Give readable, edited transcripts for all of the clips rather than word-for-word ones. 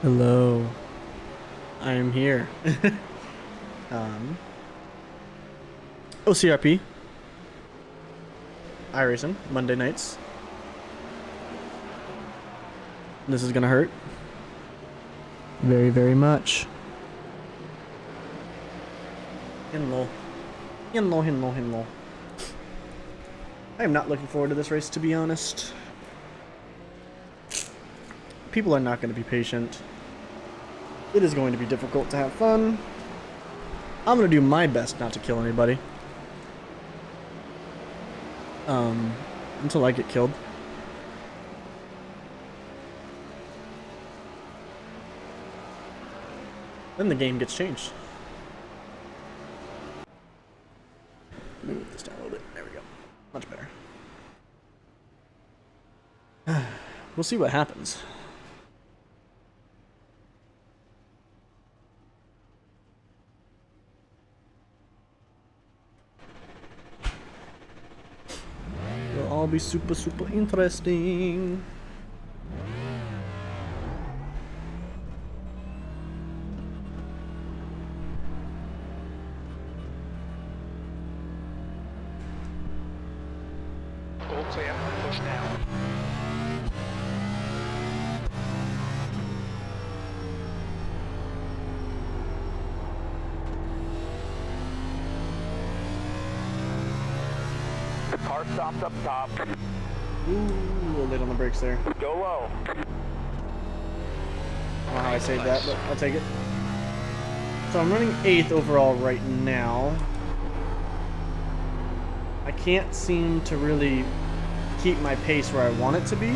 Hello, I am here. um, OCRP, iRacing, Monday nights. This is gonna hurt. Very, very much. Hinlo. Hinlo, Hinlo, Hinlo. I am not looking forward to this race, to be honest. People are not going to be patient. It is going to be difficult to have fun. I'm going to do my best not to kill anybody. Until I get killed. Then the game gets changed. Move this down a little bit. There we go. Much better. We'll see what happens. It'll all be super, super interesting. All clear, push now. The car stopped up top. Ooh, a little late on the brakes there. Go low. I don't know how I saved that, but I'll take it. So I'm running 8th overall right now. I can't seem to really keep my pace where I want it to be.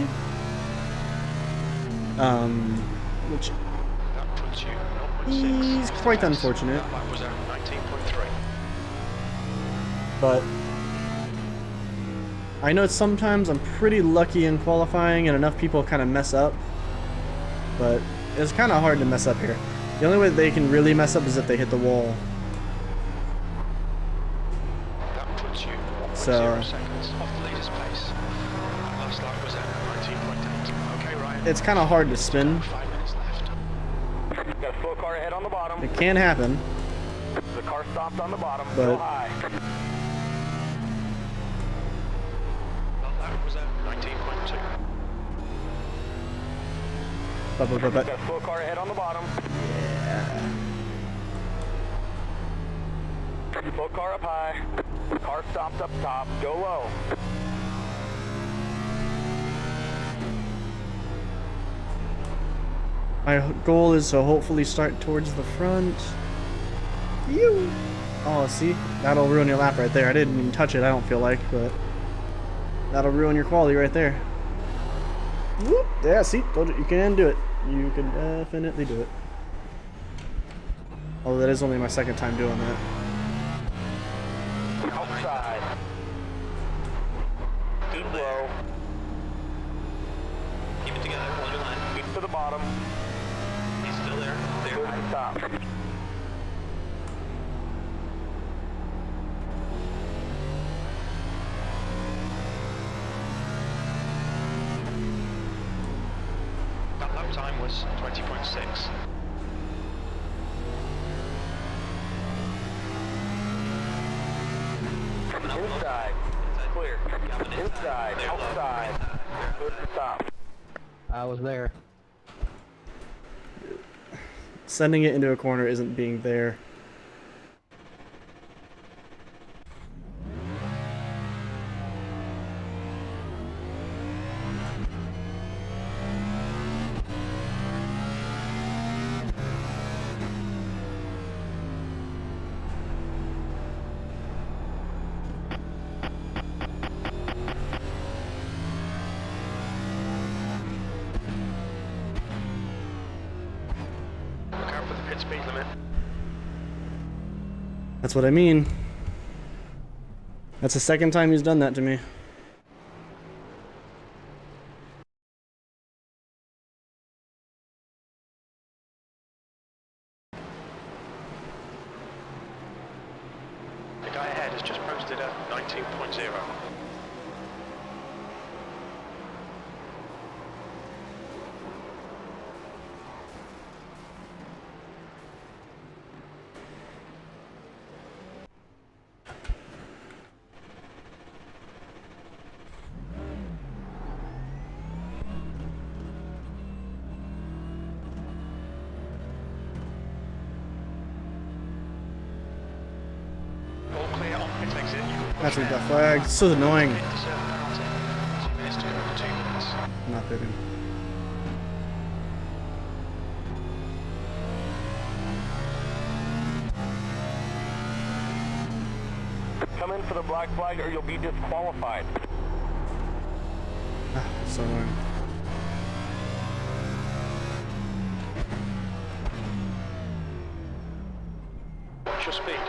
Which That puts you 0.6. is quite unfortunate. That was at 19.3. But I know sometimes I'm pretty lucky in qualifying and enough people kind of mess up. But it's kind of hard to mess up here. The only way they can really mess up is if they hit the wall. That puts you 1.0 So seconds off the leader's pace. That last lap was at 19.8. Okay, Ryan. it's kind of hard to spin. 5 minutes left. Got a slow car ahead on the bottom. It can happen. The car stopped on the bottom. But Go high. That was at 19.2. But Got a slow car ahead on the bottom. yeah. Slow car up high. Car stopped up top. Go low. My goal is to hopefully start towards the front. Ew. Oh, see? That'll ruin your lap right there. I didn't even touch it, I don't feel like, but that'll ruin your quality right there. Whoop. Yeah, see? Told you, you can do it. You can definitely do it. Although that is only my second time doing that. Outside. Keep low. Keep it together, hold your line. Keep to the bottom. He's still there. Good stop. That lap time was 20.6. Coming up low. Inside. Clear. Inside. There, low. Outside. Good stop. I was there. Sending it into a corner isn't being there. Look out for the pit speed limit. That's what I mean. That's the second time he's done that to me. The guy ahead has just posted at 19.0. That's what got flagged. So annoying. Deserve a penalty. 2 minutes to go, 2 minutes. Not bidding. Come in for the black flag or you'll be disqualified. Ah, so annoying. What's your speed?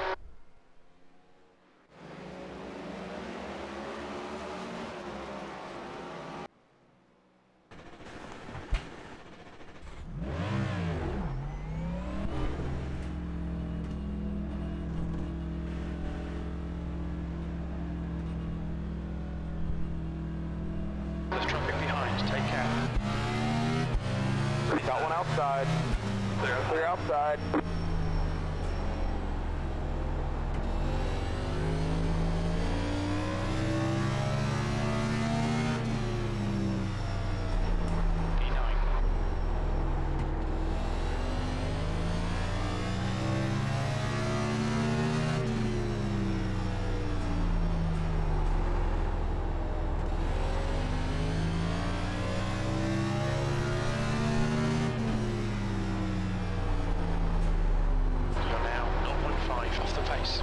There's traffic behind, take care. Got one outside. Clear outside. E9. You're now 0.5 off the pace.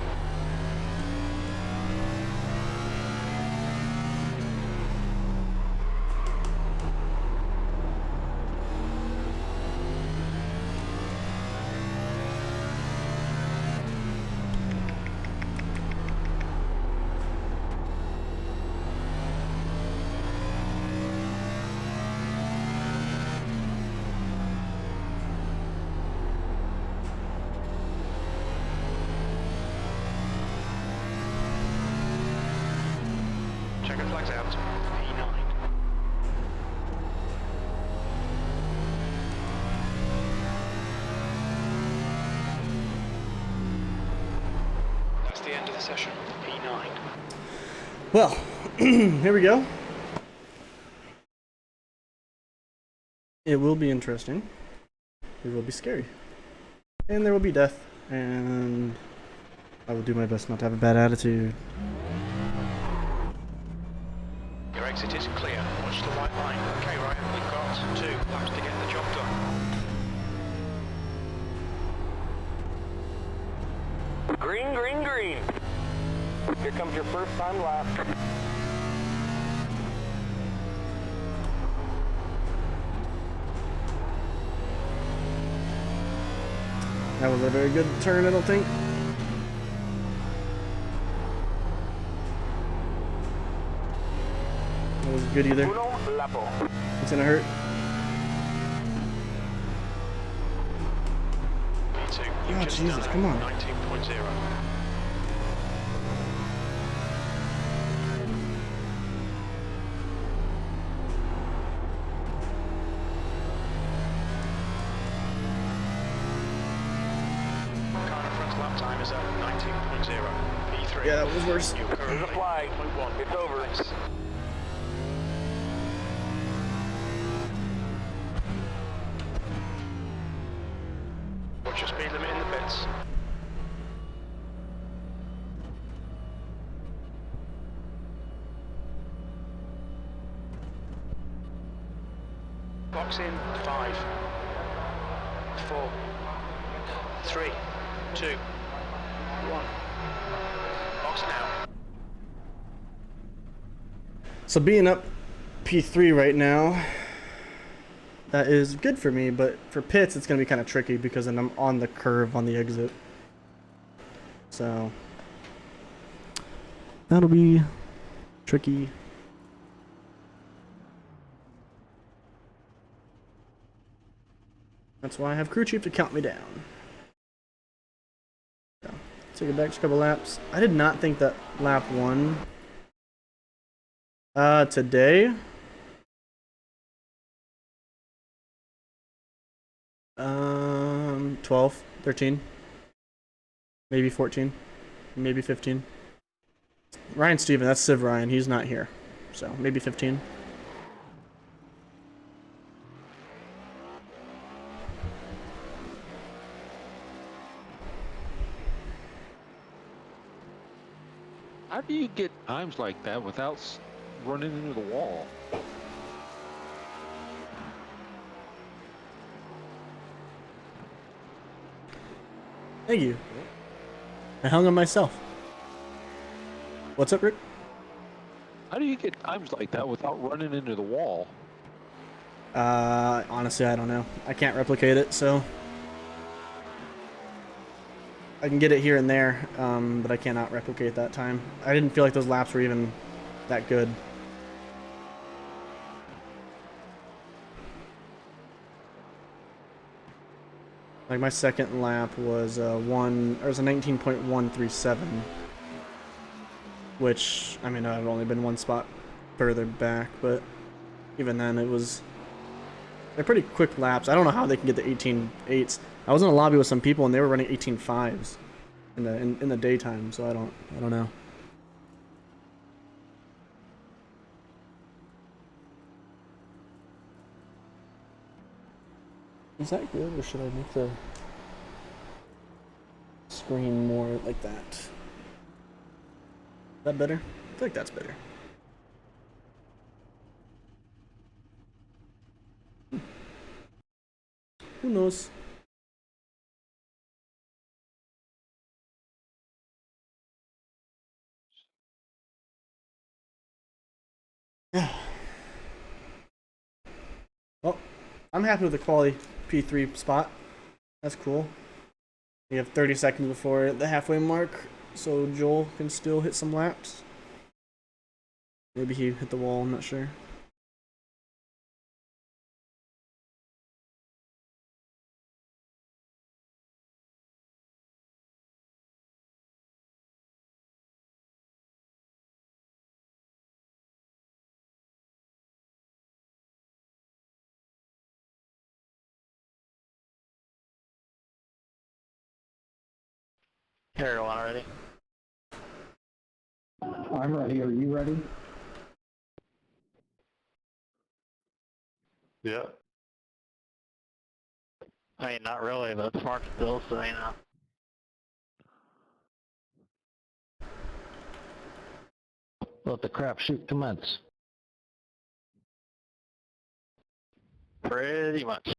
Checker flags out. E9. That's the end of the session. E9. Well, here we go. It will be interesting. It will be scary. And there will be death. And I will do my best not to have a bad attitude. Your exit is clear. Watch the white line. Okay, Ryan, we've got 2 laps to get the job done. Green, green, green. Here comes your first time lap. That was a very good turn, I don't think. That wasn't good either. Uno lapo. It's gonna hurt. E2. Oh, You've just Jesus, done come on. 19.0. Car in front lap time is at 19.0. P3. Yeah, that was worse. You're There's currently a flag. 0.1 It's over. pace. Watch your speed limit in the pits. Box in 5, 4, 3, 2, 1. Box now. So being up P3 right now, that is good for me, but for pits it's going to be kind of tricky because then I'm on the curve on the exit. So that'll be tricky. That's why I have crew chief to count me down. So, take it back just a couple laps. I did not think that lap 1 today 12, 13, maybe 14, maybe 15. Ryan Steven, that's Civ Ryan, he's not here. So maybe 15. How do you get times like that without running into the wall? Thank you. I hung on myself. What's up, Rick? How do you get times like that without running into the wall? Honestly, I don't know. I can't replicate it, so I can get it here and there, but I cannot replicate that time. I didn't feel like those laps were even that good. Like my second lap was it was a 19.137, which I mean I've only been one spot further back, but even then they're pretty quick laps. I don't know how they can get the 18.8s. I was in a lobby with some people and they were running 18.5s in the daytime, so I don't know. Is that good, or should I make the screen more like that? Is that better? I feel like that's better. Who knows? Yeah. Well, I'm happy with the quality P3 spot. That's cool. We have 30 seconds before the halfway mark, so Joel can still hit some laps. Maybe he hit the wall, I'm not sure. Carolina ready? I'm ready. Are you ready? Yeah. I mean, not really, but it's Martinsville, so you know. Let the crapshoot commence. Pretty much.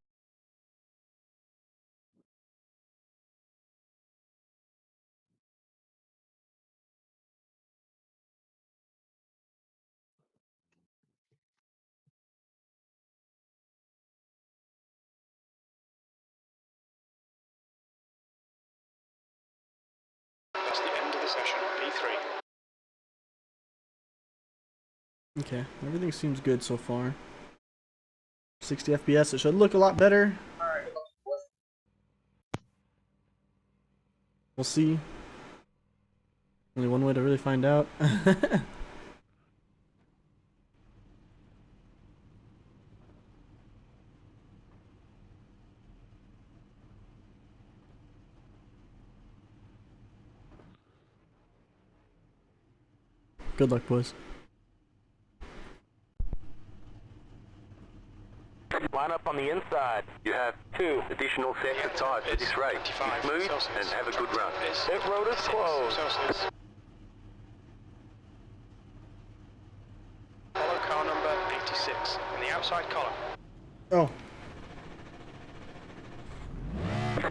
That's the end of the session, P3. Okay, everything seems good so far. 60 FPS, it should look a lot better. We'll see. Only one way to really find out. Good luck, boys. Line up on the inside. You have 2 additional sets of tires for this race. Be smooth and have a good run. Pit road is closed. Follow car number 86 in the outside column. Oh,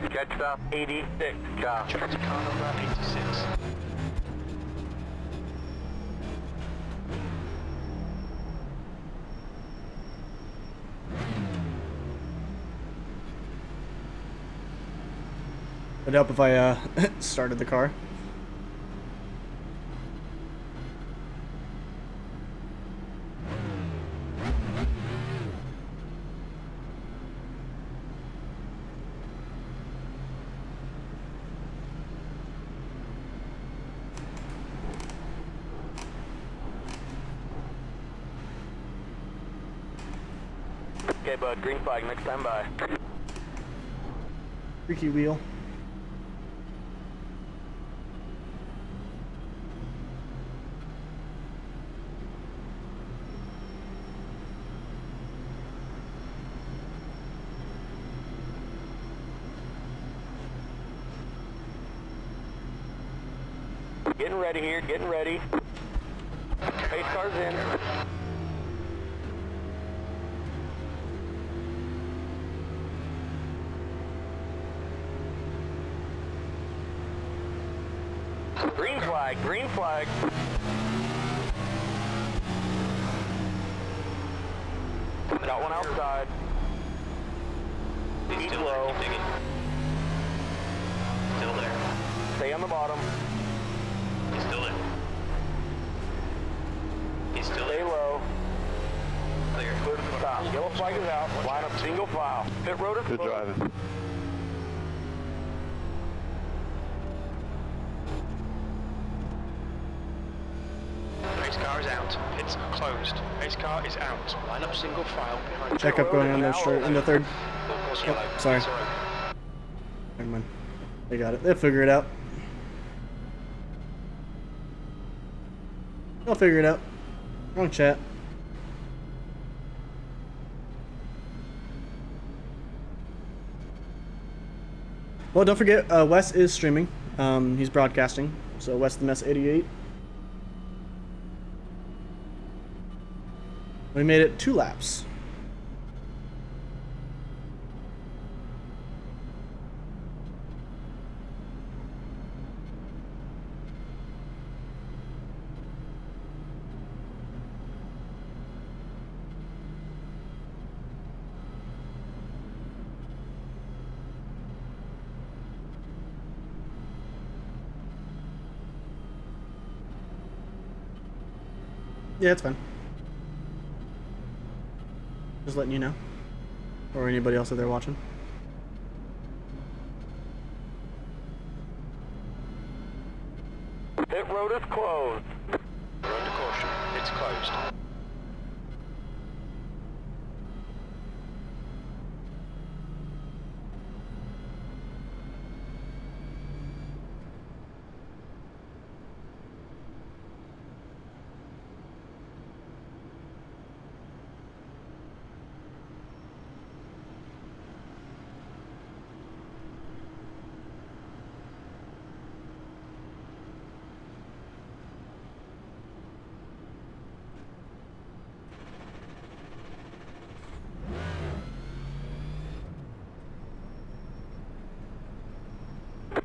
Catch stop 86 car. Check to car number 86. it'd help if I started the car. Okay, bud. Green flag next time by. Freaky wheel. Getting ready here, getting ready. Pace car's in. Green flag, green flag. Got one outside. He's still low. Keep digging. Still there. Stay on the bottom. He's still there. He's still there. Stay low. Clear. Clear to the top. Yellow flag is out. Line up single file. Pit road is Good closed. driving. Pace car is out. It's closed. Pace car is out. Line up single file behind. Checkup going on there, in the third. Oh, sorry. Never mind. They got it. They'll figure it out. They'll figure it out. Wrong chat. Well, don't forget, Wes is streaming. He's broadcasting. So Wes the Mess 88. We made it 2 laps. Yeah, it's fine. Just letting you know. Or anybody else out there watching. Pit road is closed. We're under caution. It's closed.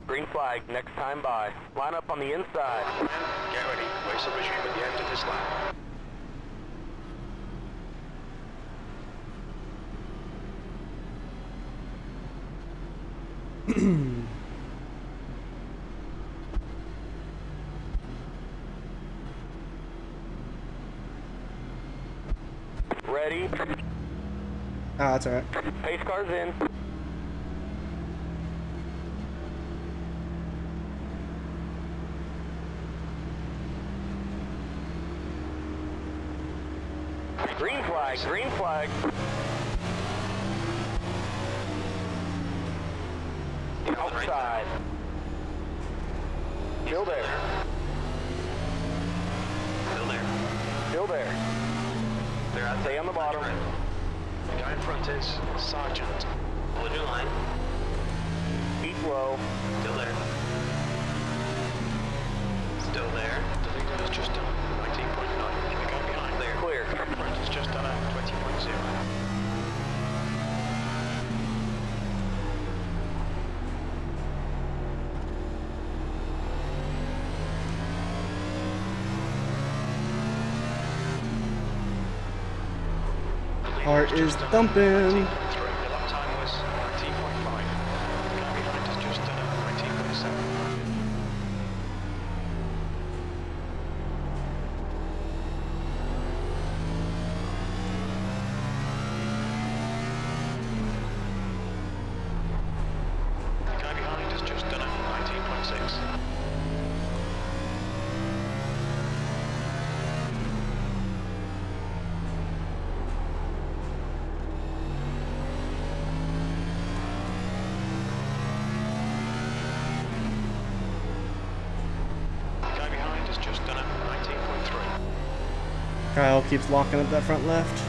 Green flag, next time by. Line up on the inside. Get ready. Race will resume at the end of this lap. Ready. Ah, that's alright. Pace car's in. Green flag, green flag. Outside. Still there. Still there. Still there. Stay on the bottom. The guy in front is Sergeant. Hold your line. Keep low. Still there. Still there. The leader has just done 19.9. The guy behind there. Clear. Front has just done a 20.0. Heart is thumping. The lap time was 19.5. The guy behind has just done a 19.7. The guy behind has just done a 19.6. The guy behind has just done a 19.3. Kyle keeps locking up that front left.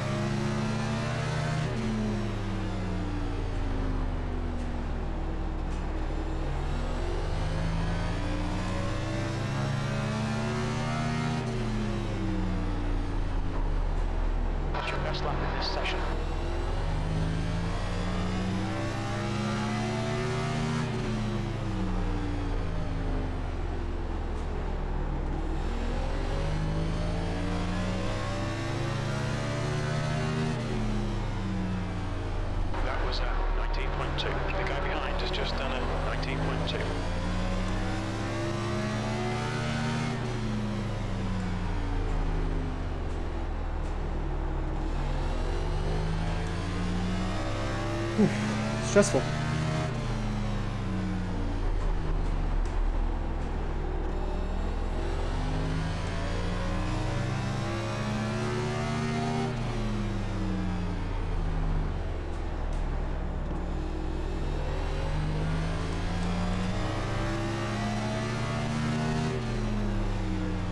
stressful.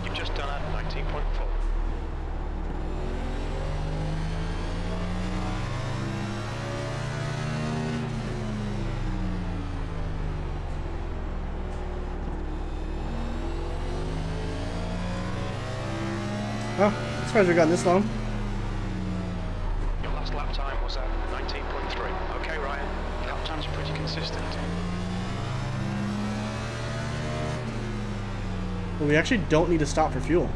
You've just done a 19.4. Oh, I'm surprised we got this long. Your last lap time was 19.3. Okay, Ryan. Lap times are pretty consistent. But we actually don't need to stop for fuel.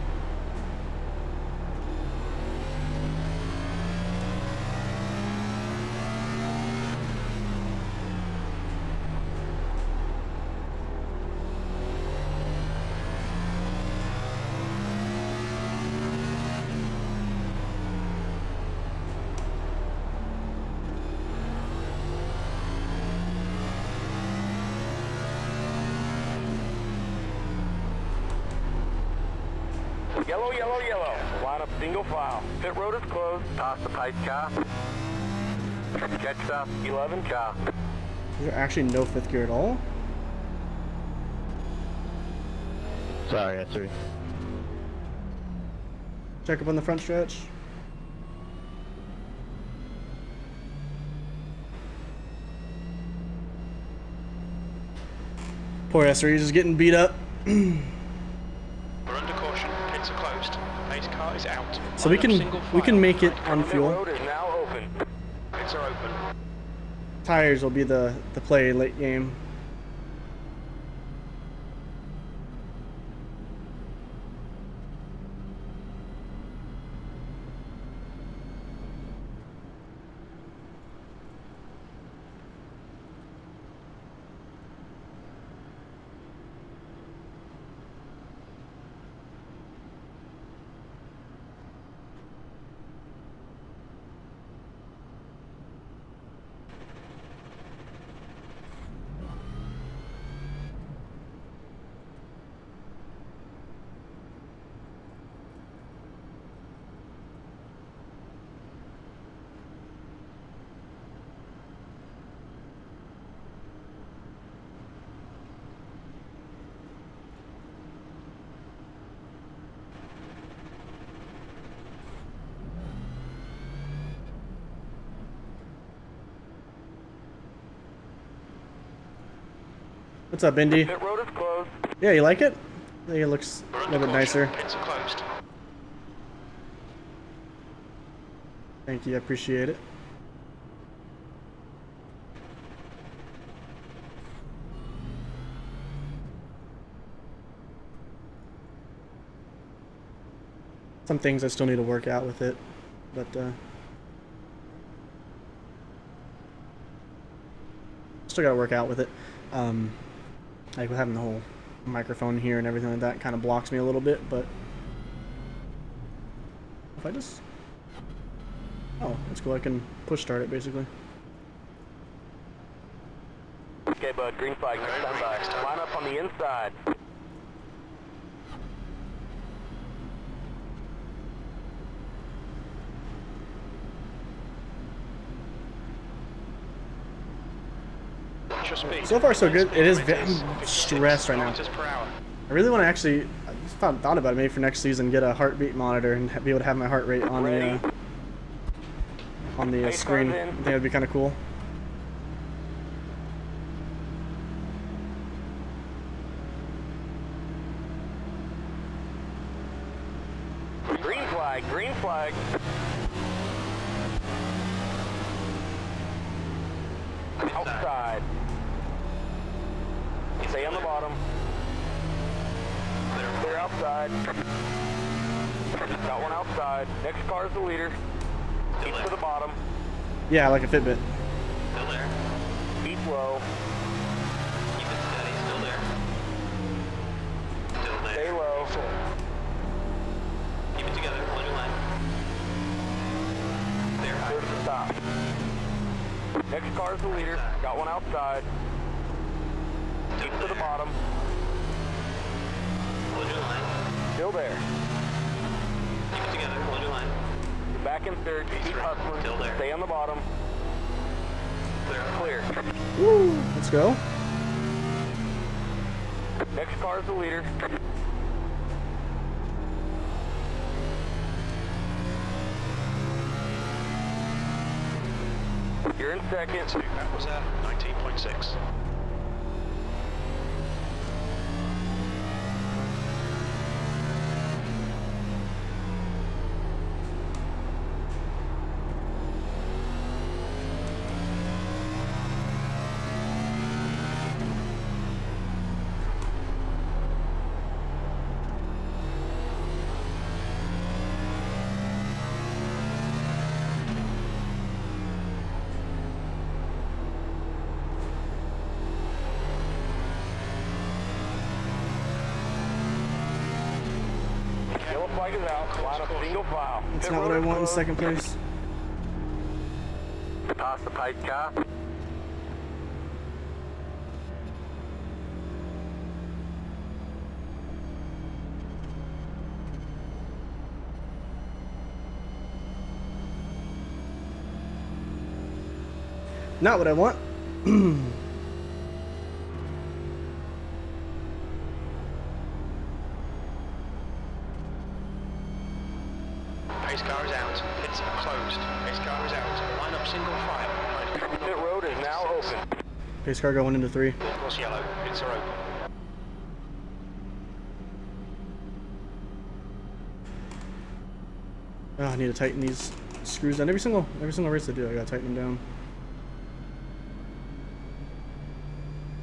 Yellow, yellow, yellow. Line up single file. Pit road is closed. Pass the pace car. Catch up 11 car. Is there actually no fifth gear at all? Sorry, that's three. Check up on the front stretch. Poor SRE is getting beat up. We're under caution. Pits are closed. Pace car is out. So we can make it on Pit fuel. road is now open. Pits are open. Tires will be the play late game. What's up, Indy? Pit road is closed. Yeah, you like it? I think it looks We're a under little bit caution. nicer. Pits are closed. Thank you, I appreciate it. Some things I still need to work out with it, but still gotta work out with it. Like with having the whole microphone here and everything like that kind of blocks me a little bit, but if I just... Oh, that's cool, I can push start it basically. Okay, bud. Green flag. Stand by. Line up on the inside. What's your speed? So far so good. It is I'm stressed right now. Kilometers per hour. I really want to actually, I just thought about it maybe for next season, get a heartbeat monitor and be able to have my heart rate on the screen. I think that'd be kind of cool. Green flag. Green flag. Outside. Stay on the bottom. They're outside. Got one outside. Next car is the leader. Keep to the bottom. Yeah, like a Fitbit. Still there. Keep low. Keep it steady. Still there. Still there. Stay low. Keep it together. On your line. There. Clear to the stop. Next car's the leader. Got one outside. Keep to the bottom. Hold your line. Still there. Keep it together. Hold your line. Back in third. Keep hustling. Still there. Stay on the bottom. Clear. Clear. Woo! Let's go. Next car's the leader. You're in second. That was 19.6. Yellow flag is out. Line up single file. That's not what I want in second place. Pass the pace car. Not what I want. Pace car is out. Pits are closed. Pace car is out. Line up single file. Pit road is now open. Pace car going into 3. Across yellow. Pits are open. Oh, I need to tighten these screws down. Every single race I do, I gotta tighten them down.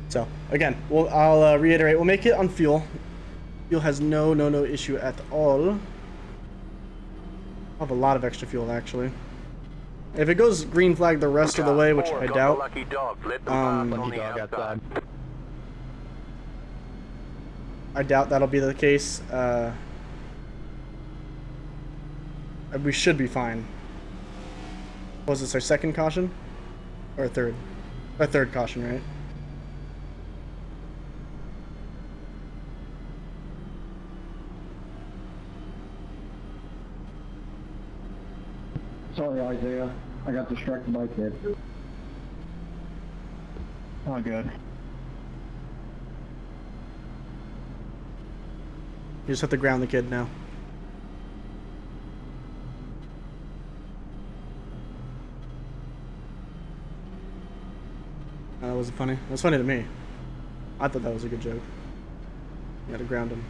So again, I'll reiterate. We'll make it on fuel. Fuel has no issue at all. I'll have a lot of extra fuel actually. If it goes green flag the rest of the way, which I doubt. Lucky dog. Let them pass on Lucky the dog outside. outside. I doubt that'll be the case. We should be fine. Was this our second caution? Or third? Our third caution, right? Sorry, Isaiah. I got distracted by a kid. Oh, good. You just have to ground the kid now. That wasn't funny. That was funny to me. I thought that was a good joke. You gotta ground him.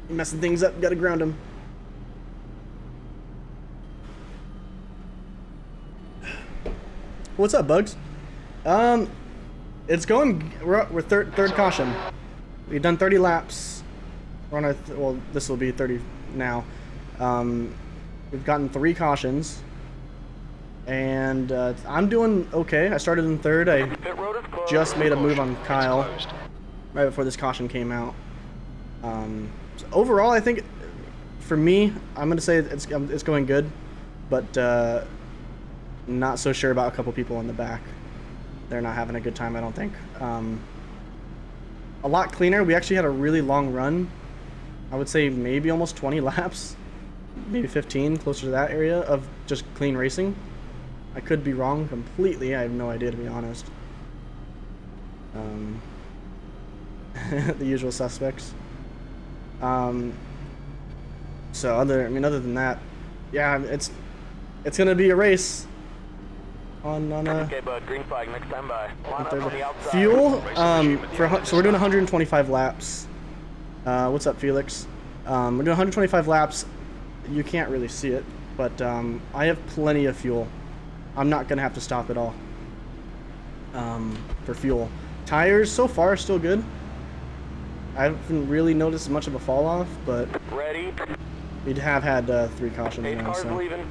You're messing things up, gotta ground him. What's up, Bugs? It's going. We're third caution. We've done 30 laps. We're on our well, this will be 30 now. We've gotten 3 cautions, and I'm doing okay. I started in third. I just made a move on Kyle right before this caution came out. So overall, I think for me, I'm gonna say it's going good, but not so sure about a couple people in the back. They're not having a good time, I don't think. A lot cleaner. We actually had a really long run. I would say maybe almost 20 laps, maybe 15, closer to that area of just clean racing. I could be wrong completely. I have no idea, to be honest. The usual suspects. So other than that, yeah, it's gonna be a race. Okay, bud. Green flag next time by. Line up on the outside. Fuel. So we're doing 125 laps. What's up, Felix? We're doing 125 laps. You can't really see it, but I have plenty of fuel. I'm not gonna have to stop at all. For fuel. Tires so far are still good. I haven't really noticed much of a fall off, but Ready. we have had 3 cautions 8 now. cars So. leaving.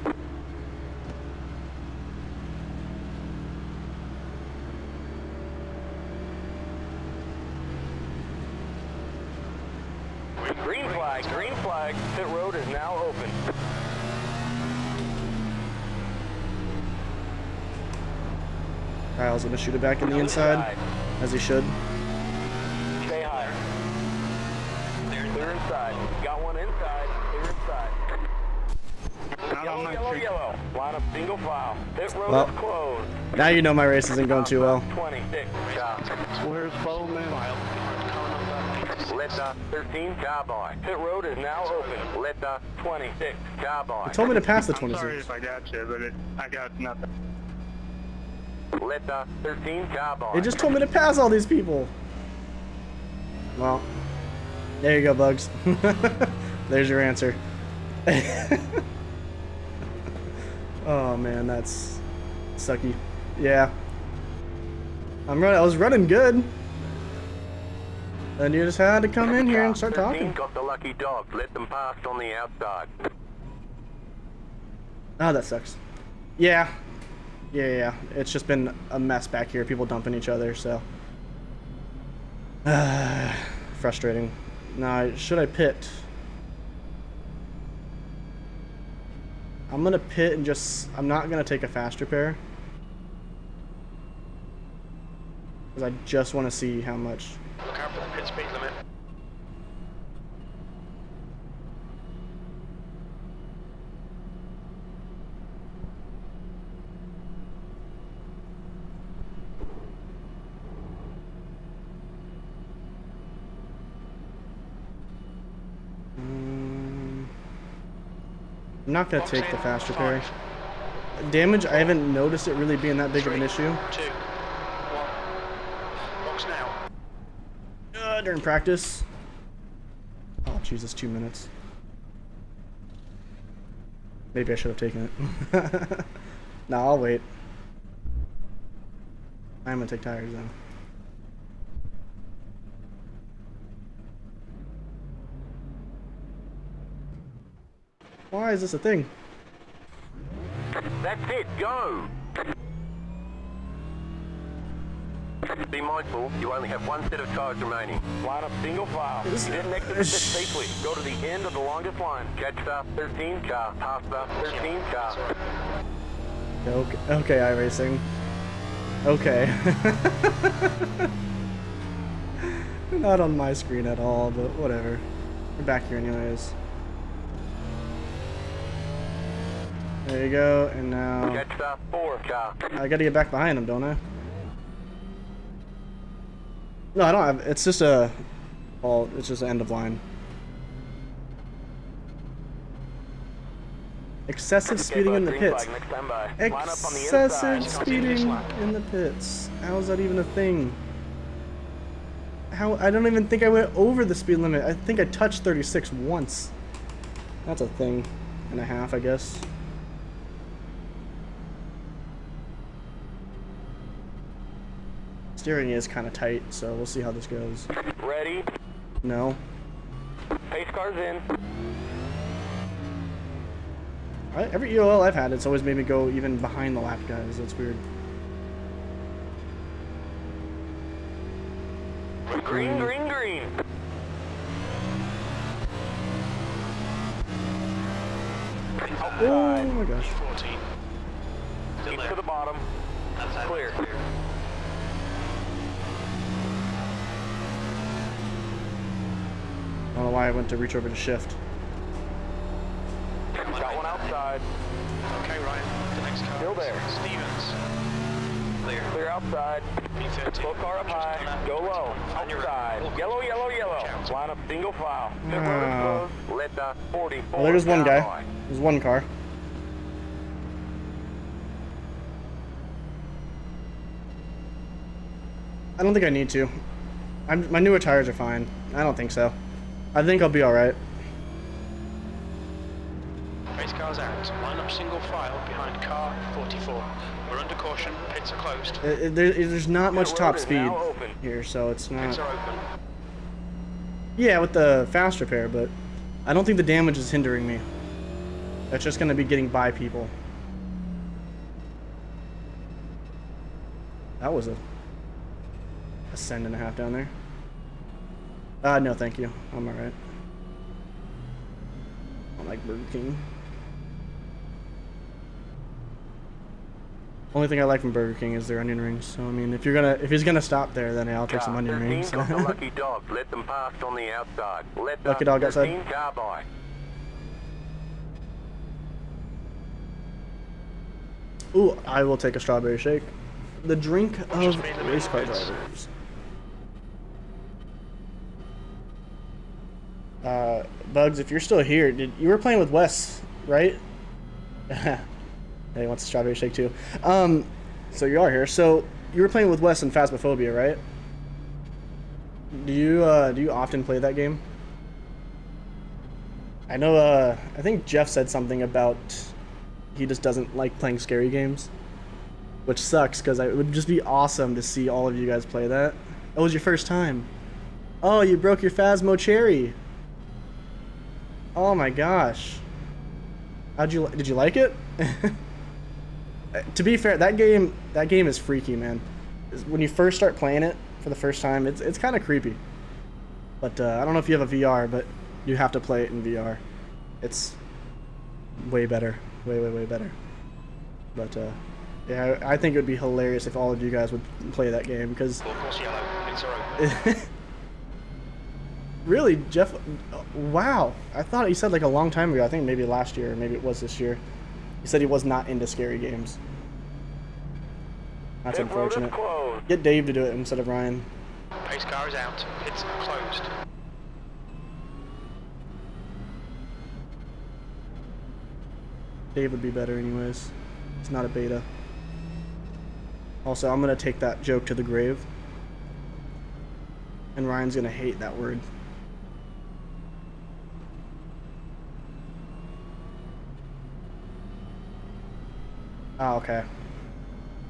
Green flag. Pit road is now open. Kyle's gonna shoot it back in the inside, as he should. Stay higher. Clear inside. Got one inside. Clear inside. Yellow, yellow, yellow. Line up single file. Pit road Well, is closed. now you know my race isn't going too well. 26. Where's Bowman? Letter 13 carbine. Pit road is now open. Letter 26 carbine. He told me to pass the I'm sorry 26. if I got you, but I got nothing. Letter 13 carbine. They just told me to pass all these people. Well, there you go, Bugs. There's your answer. Oh man, that's sucky. Yeah. I was running good. Then you just had to come in here and start 13 talking. got the lucky dog. Let them pass on the outside. Oh, that sucks. Yeah. Yeah. It's just been a mess back here. People dumping each other, so. Frustrating. Now, should I pit? I'm gonna pit and I'm not gonna take a fast repair. Because I just want to see how much. Look out for the pit speed limit. I'm not gonna take the fast repair. Damage, I haven't noticed it really being that big of an issue. 2, 1. Box now. During practice. Oh, Jesus, 2 minutes. Maybe I should have taken it. No, I'll wait. I'm gonna take tires then. Why is this a thing? That's it, go! Be mindful, you only have one set of tires remaining. Line up single file. You didn't exit the pit safely. Go to the end of the longest line. Catch the 13 car, pass the 13 car. Okay, iRacing. Okay. Not on my screen at all, but whatever. We're back here anyways. There you go, and now Catch the 4 car. I gotta get back behind him, don't I? No, I don't have. It's just a. Well, it's just an end of line. Excessive speeding in the pits. Excessive speeding in the pits. How is that even a thing? How? I don't even think I went over the speed limit. I think I touched 36 once. That's a thing and a half, I guess. Steering is kind of tight, so we'll see how this goes. Ready? No. Pace car's in. Every EOL I've had, it's always made me go even behind the lap guys. That's weird. Green, green, green. Oh my gosh. 14. Still Keep there. to the bottom. Outside. Clear. I don't know why I went to reach over to shift. Got one outside. Okay, Ryan. The next car. Still there. Stevens. Clear. Clear outside. P13. Slow car up high. Go low. Outside. Yellow, yellow, yellow. Line up single file. Pit road is closed. Let the 44. Well, there's one guy. carbine. There's one car. I don't think I need to. My newer tires are fine. I don't think so. I think I'll be alright. Race car's out. Line up single file behind car 44. We're under caution. Pits are closed. There's not much Pit top road is speed now open. here, so it's Pits not... are open. Yeah, with the fast repair, but I don't think the damage is hindering me. That's just going to be getting by people. That was a send and a half down there. No, thank you. I'm alright. I like Burger King. Only thing I like from Burger King is their onion rings. So I mean, if he's gonna stop there, then yeah, I'll take some onion rings. Got the lucky dog. Let them pass on the outside. Let Lucky dog outside. 13 car by. Ooh, I will take a strawberry shake. The drink of race car drivers. Bugs, if you're still here, you were playing with Wes, right? He wants a strawberry shake too. So you are here. So you were playing with Wes in Phasmophobia, right? Do you often play that game? I know. I think Jeff said something about he just doesn't like playing scary games, which sucks because it would just be awesome to see all of you guys play that. It was your first time. Oh, you broke your Phasmo cherry. Oh my gosh. Did you like it? To be fair, that game is freaky, man. When you first start playing it for the first time, it's kind of creepy. But I don't know if you have a VR, but you have to play it in VR. It's way better, way better. But yeah, I think it would be hilarious if all of you guys would play that game because. Of course, yellow. It's open. Really, Jeff? Wow, I thought he said like a long time ago. I think maybe last year, or maybe it was this year. He said he was not into scary games. That's unfortunate. Get Dave to do it instead of Ryan. Pace car is out. It's closed. Dave would be better anyways. It's not a beta. Also, I'm gonna take that joke to the grave. And Ryan's gonna hate that word. Oh, okay.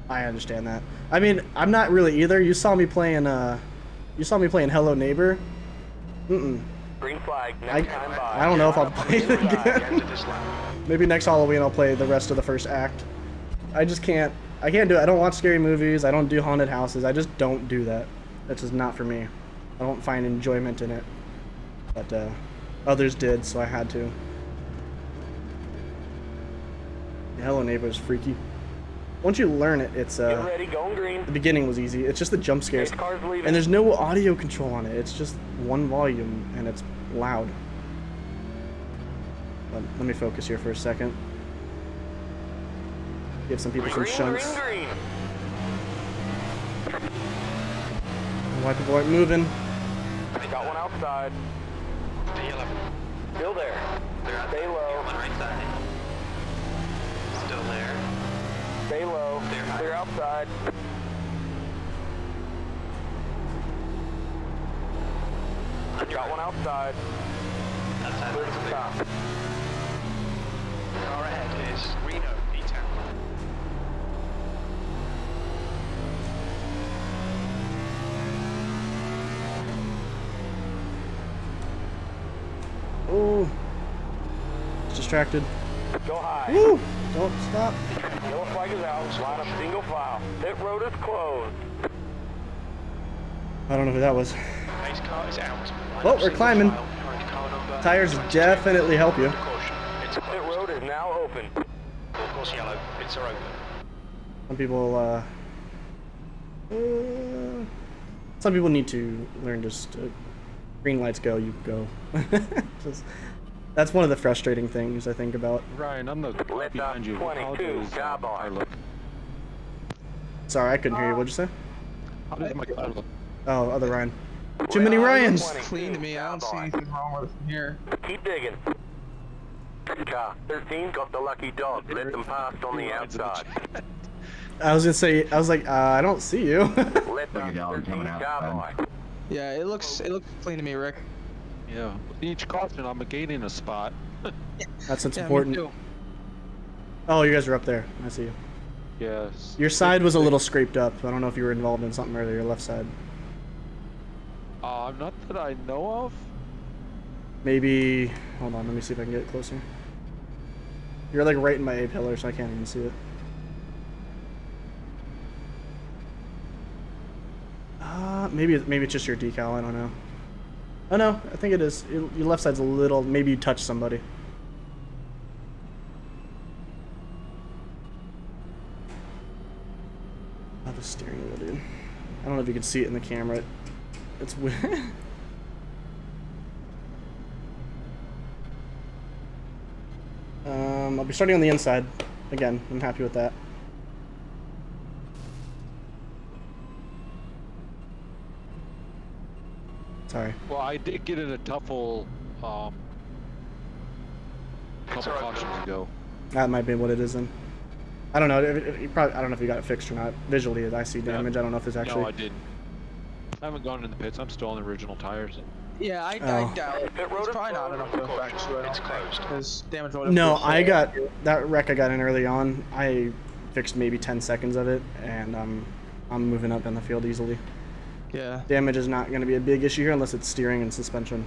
I understand that. I mean, I'm not really either. You saw me playing Hello Neighbor. Green flag. Next time by. I don't know if I'll play it again. Maybe next Halloween I'll play the rest of the first act. I just can't. I can't do it. I don't watch scary movies. I don't do haunted houses. I just don't do that. That's just not for me. I don't find enjoyment in it. But others did, so I had to. The Hello Neighbor is freaky. Once you learn it, it's Get ready, going green. the beginning was easy. It's just the jump scares. And there's no audio control on it. It's just one volume and it's loud. Let me focus here for a second. Give some people some shunts. Why people aren't moving. Got one outside. The yellow. Still there. Stay low. On the right side. Still there. Stay low. Clear outside. Got one outside. Outside. Clear to stop. Car ahead is Reno, E-Town. Oh, it's distracted. Go high. Woo! Don't stop. Yellow flag is out. Line up single file. Pit road is closed. I don't know who that was. Pace car is out. Line Well, up we're single climbing. file behind car number Tires 22. definitely help you. Caution. It's Pit closed. road is now open. Of course, yellow. Pits are open. Some people need to learn just green lights go, you go. That's one of the frustrating things I think about. Ryan, I'm the car Let behind you. How 22, does car my car bar. look? Sorry, I couldn't hear you. What'd you say? How does my car look? Oh, other Ryan. Too many Ryans. Clean to me. I don't see anything wrong with it from here. Keep digging. Car 13 got the lucky dog. Let them pass on the outside. I was gonna say, I was like, I don't see you. Let them 13 car by. Yeah, it looks clean to me, Rick. Yeah. With each caution, I'm gaining a spot. That's what's Yeah, important. me too. Oh, you guys are up there. I see you. Yes. Your side was a little scraped up. I don't know if you were involved in something earlier. Your left side. Not that I know of. Maybe. Hold on. Let me see if I can get closer. You're like right in my A pillar, so I can't even see it. Maybe it's just your decal. I don't know. Oh no, I think it is. Your left side's a little. Maybe you touched somebody. Oh, the steering wheel, dude. I don't know if you can see it in the camera. It's weird. I'll be starting on the inside. Again, I'm happy with that. Sorry. Well, I did get in a tuffle couple cautions ago. That might be what it is then. I don't know. You probably, I don't know if you got it fixed or not. Visually, I see damage. I don't know if it's actually. No, I didn't. I haven't gone in the pits. I'm still on the original tires. Yeah, I doubt it. It's probably not enough to affect you. It's closed. Because damage would have No, I got that wreck I got in early on. I fixed maybe 10 seconds of it, and I'm moving up in the field easily. Yeah. Damage is not going to be a big issue here unless it's steering and suspension.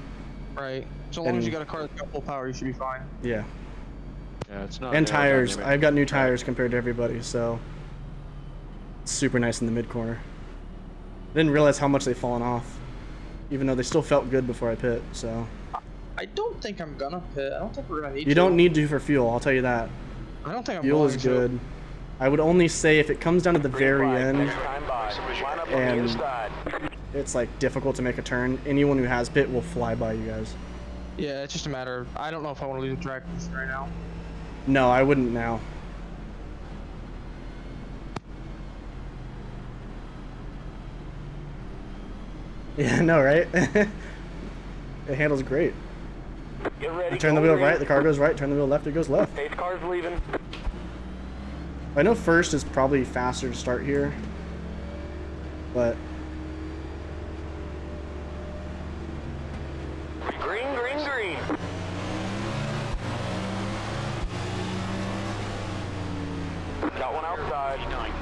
Right. So long as you got a car that's got full power, you should be fine. Yeah. Yeah, it's not. And tires. aerodynamic. I've got new tires compared to everybody, so it's super nice in the mid corner. I didn't realize how much they've fallen off, even though they still felt good before I pit. So I don't think I'm gonna pit. I don't think we're gonna need to. you don't need to for fuel. I'll tell you that. I don't think I'm Fuel going is to. good. I would only say if it comes down to the very end and it's like difficult to make a turn, anyone who has pit will fly by you guys. Yeah, it's just a matter of, I don't know if I want to leave the track right now. No, I wouldn't now. Yeah, no, right? It handles great. Get ready. You turn the wheel right, the car goes right. Turn the wheel left, it goes left. Pace car's leaving. I know first is probably faster to start here, but Green, green, green. Got one outside. 9.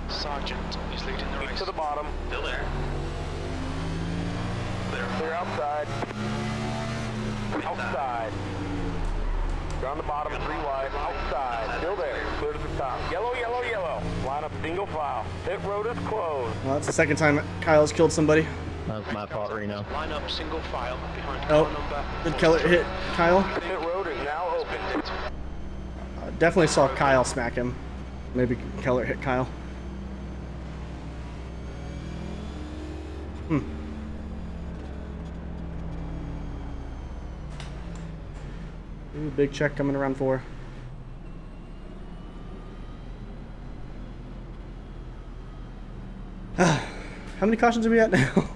Sergeant is leading the race. To the bottom. Still there. Clear outside. Outside. You're on the bottom, 3 wide. Outside. Still there. Clear to the top. Yellow, yellow, yellow. Line up single file. Pit road is closed. well, that's the second time Kyle's killed somebody. That was my fault, Reno. Line up single file behind Oh, car number. did Keller hit Kyle? Pit road is now open. Definitely saw Kyle smack him. Maybe Keller hit Kyle. Ooh, big check coming around 4. How many cautions are we at now?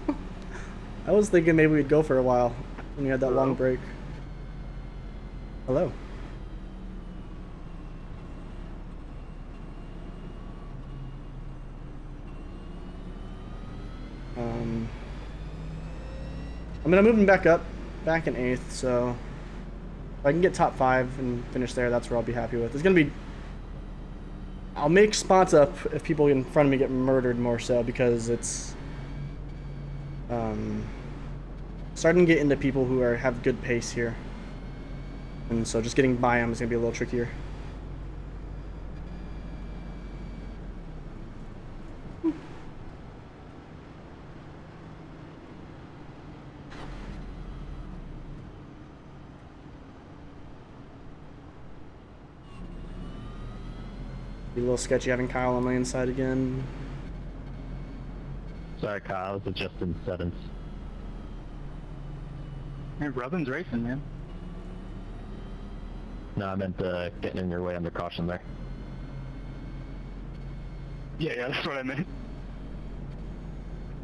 I was thinking maybe we'd go for a while when you had that long break. Hello. I mean, I'm moving back up, back in 8th, so if I can get top 5 and finish there, that's where I'll be happy with. It's gonna be, I'll make spots up if people in front of me get murdered more so, because it's starting to get into people who have good pace here, and so just getting by them is gonna be a little trickier. Be a little sketchy having Kyle on my inside again. Sorry, Kyle. I was adjusting settings. Hey, Robin's racing, man. No, I meant getting in your way under caution there. Yeah, that's what I meant.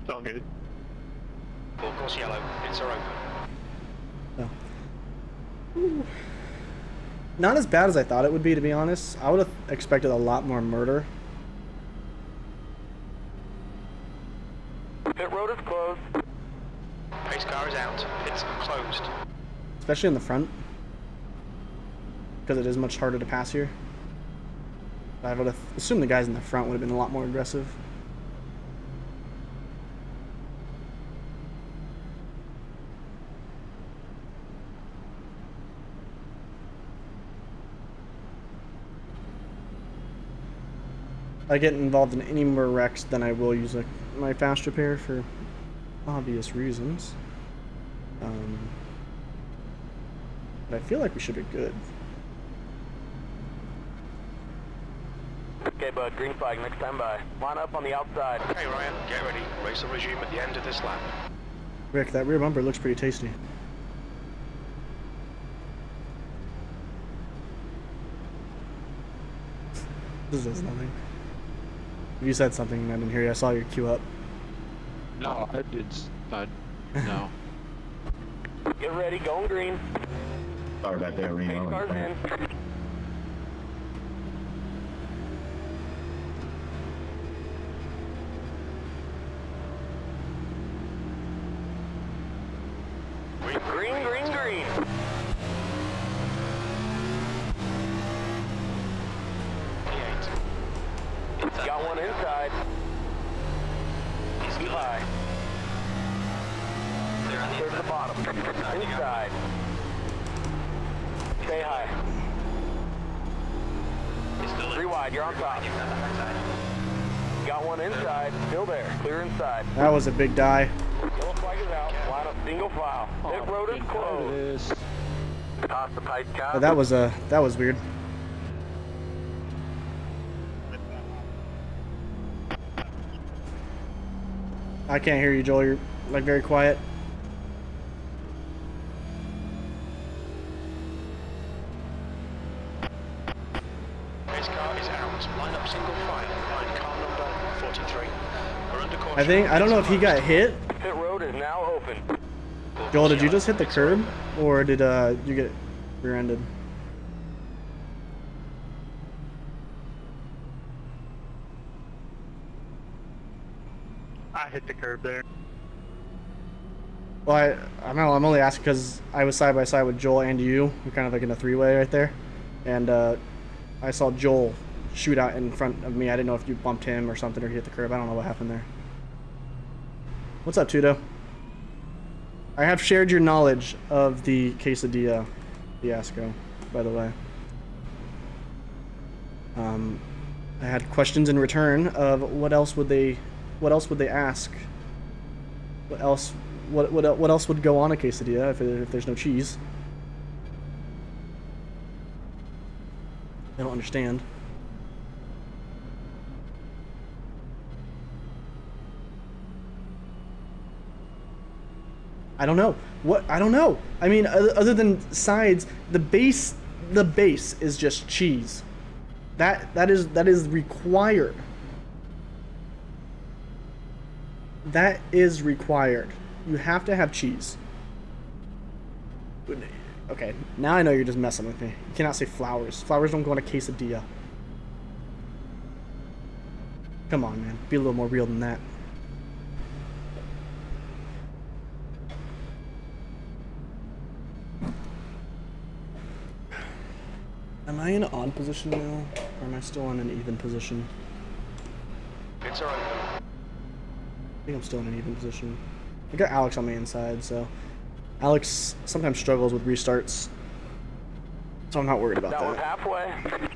It's all good. Ball goes yellow. Pits are open. Oh. Not as bad as I thought it would be, to be honest. I would have expected a lot more murder. Pit road is closed. Pace car is out. Pits closed. Especially in the front, because it is much harder to pass here. I would have assumed the guys in the front would have been a lot more aggressive. If I get involved in any more wrecks, then I will use my fast repair for obvious reasons. But I feel like we should be good. Okay, bud, green flag next time by. Line up on the outside. Okay, Ryan, get ready. Race will resume at the end of this lap. Rick, that rear bumper looks pretty tasty. This is nothing. You said something, I didn't hear you. I saw your queue up. No, I did. No. Get ready, going green. Sorry about that, Pace Reno. cars in. Green, green, green. Got one inside. Too high. There's the bottom. Inside. Stay high. Three wide, you're on top. Got one inside. Still there. Clear inside. That was a big die. Yellow flag is out. Line up single file. Pit road is closed. Toss the pipe cap. That was weird. I can't hear you, Joel. You're like very quiet. Race car is out. Line up single file. Line car number 43. We're under caution. I don't know if he got hit. Pit road is now open. Joel, did you just hit the curb? Or did you get rear-ended? I hit the curb there. Well, I'm only asking because I was side by side with Joel and you. We're kind of like in a three-way right there. And I saw Joel shoot out in front of me. I didn't know if you bumped him or something or he hit the curb. I don't know what happened there. What's up, Tudo? I have shared your knowledge of the quesadilla fiasco, by the way. I had questions in return of what else would they ask? What else would go on a quesadilla if there's no cheese? I don't understand. I don't know. I don't know. I mean, other than sides, the base is just cheese. That is required. That is required. You have to have cheese. Okay, now I know you're just messing with me. You cannot say flowers. Flowers don't go on a quesadilla. Come on, man. Be a little more real than that. Am I in an odd position now? Or am I still in an even position? It's alright. I think I'm still in an even position. I got Alex on my inside, so Alex sometimes struggles with restarts, so I'm not worried about That was that. halfway.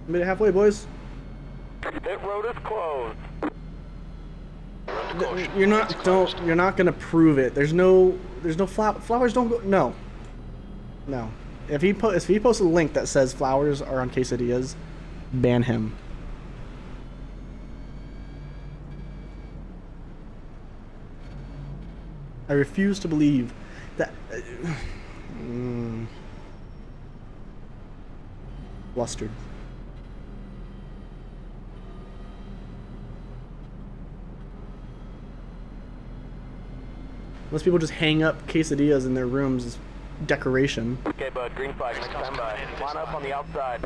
Made it halfway, boys. Pit road is closed. You're not gonna prove it. There's no flowers don't go. No. If he posts a link that says flowers are on quesadillas, ban him. I refuse to believe that. Flustered. Most people just hang up quesadillas in their rooms as decoration. Okay, bud, green flag next time by. Line up on the outside.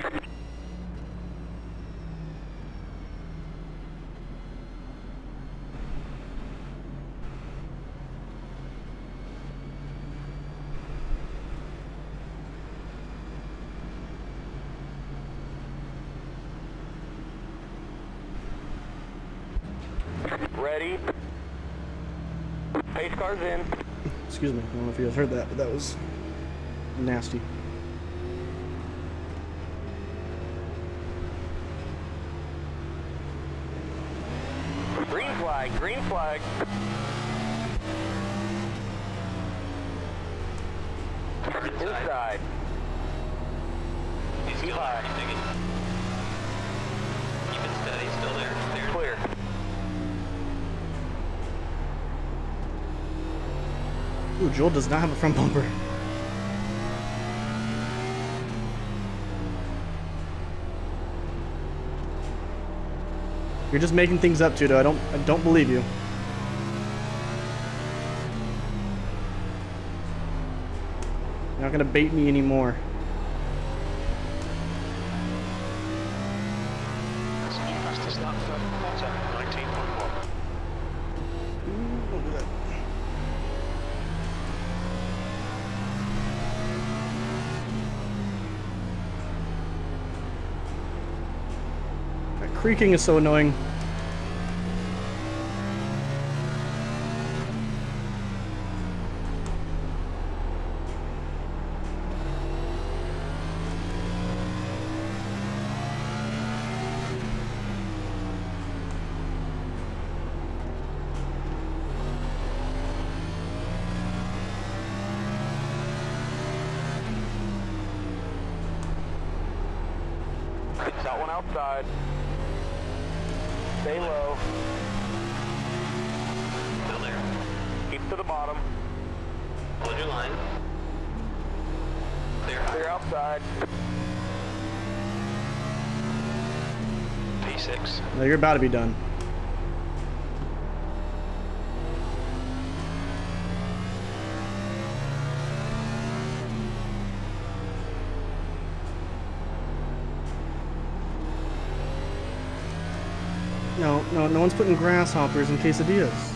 Ready. Pace cars in. Excuse me, I don't know if you guys heard that, but that was nasty. Green flag, green flag. Inside. Too high. there. Clear. Ooh, Joel does not have a front bumper. You're just making things up, Tudo. I don't believe you. You're not gonna bait me anymore. That's new fastest lap for quarter, 19.1. Don't do that. That creaking is so annoying. Got one outside. Stay low. Still there. Keep to the bottom. Hold your line. Clear outside. P6. No, you're about to be done. No one's putting grasshoppers in quesadillas.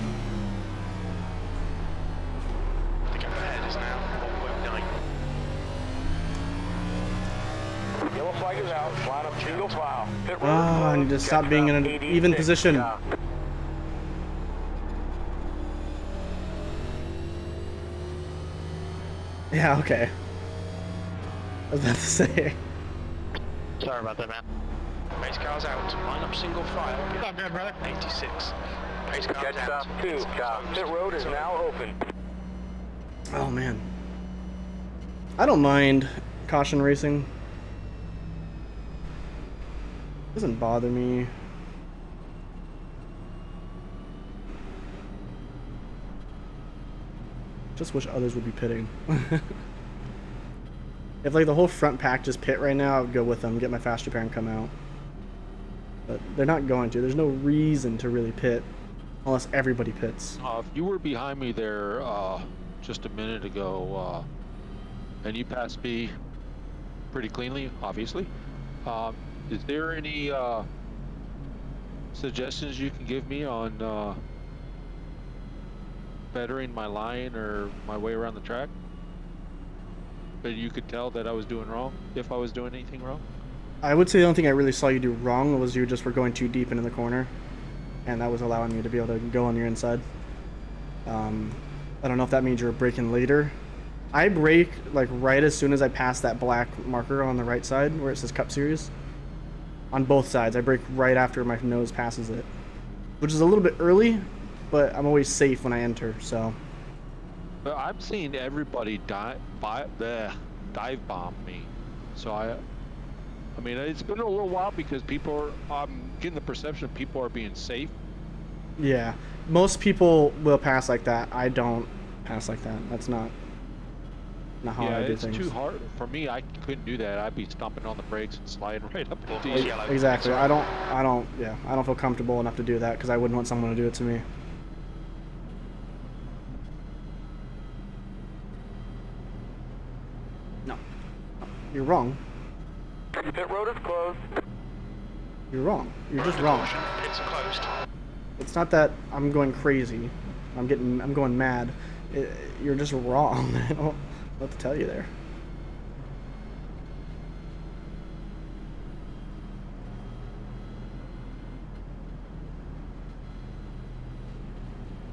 The gap ahead is now 1.9. Yellow flag is out. Line up single file. Pit road I need to closed. stop Check being in an 86 even position. car. Yeah, okay. I was about to say. Sorry about that, man. Pace car's out. Line up single file. What's up, good brother? 86. Pace car's Catch out. stop 2, car. Pit road is now open. Oh man. I don't mind caution racing. Doesn't bother me. Just wish others would be pitting. If like the whole front pack just pit right now, I would go with them, get my fast repair and come out. But they're not going to. There's no reason to really pit unless everybody pits. If you were behind me there just a minute ago, and you passed me pretty cleanly, obviously, is there any suggestions you can give me on bettering my line or my way around the track? But you could tell that I was doing wrong, if I was doing anything wrong? I would say the only thing I really saw you do wrong was you just were going too deep into the corner, and that was allowing you to be able to go on your inside. I don't know if that means you're braking later. I brake like right as soon as I pass that black marker on the right side where it says Cup Series. On both sides, I brake right after my nose passes it, which is a little bit early, but I'm always safe when I enter, so. But I'm seeing everybody dive bomb me, so I mean, it's been a little while because I'm getting the perception people are being safe. Yeah, most people will pass like that. I don't pass like that. That's not how I do it's things. too hard for me. I couldn't do that. I'd be stomping on the brakes and sliding right up into you. Exactly. I don't feel comfortable enough to do that because I wouldn't want someone to do it to me. No, you're wrong. Pit road is closed. You're wrong. You're just wrong. Pits are closed. It's not that I'm going crazy. I'm going mad. You're just wrong. I don't know what to tell you there.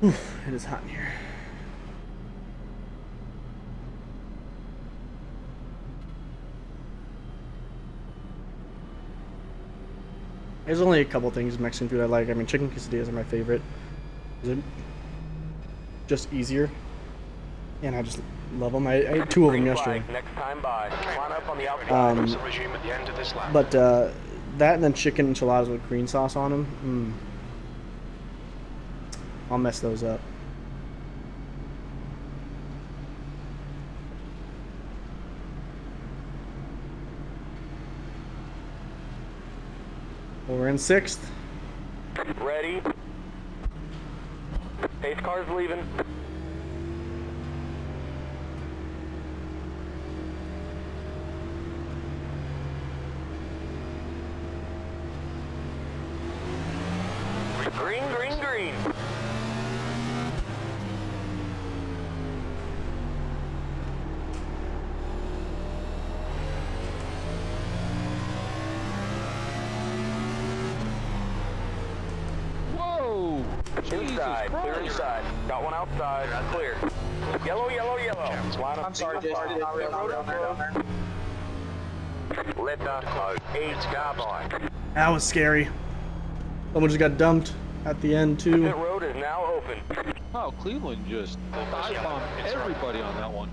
Oof, it is hot in here. There's only a couple things Mexican food I like. I mean, chicken quesadillas are my favorite. They're just easier, and I just love them. I ate 2 of them yesterday. Next time by. Line up on the outside. Resume at the end of this lap. But That and then chicken enchiladas with green sauce on them. I'll mess those up. Well, we're in 6th. Ready. Pace car's leaving. Green, green, green. Whoa! Inside, clear inside. Got one outside, clear. Yellow, yellow, yellow. Line up. I'm sorry, Jason. I did not realize down there. Let us know. 8 car by. That was scary. Someone just got dumped at the end too. Pit road is now open. Wow, Cleveland just dive bombed everybody on that one.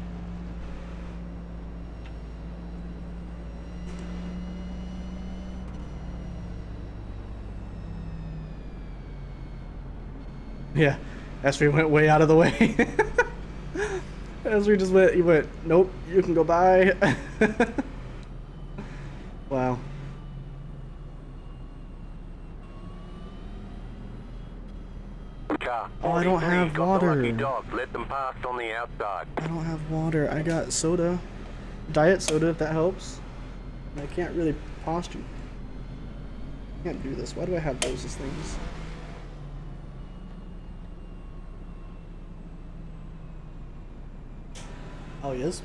Yeah, Esri went way out of the way. Esri just went, he went, nope, you can go by. Wow. Car. Oh, I don't have Got the lucky water. dog. Let them pass on the outside. I don't have water. I got soda. Diet soda, if that helps. I can't really posture. I can't do this. Why do I have those as things? Oh, he is?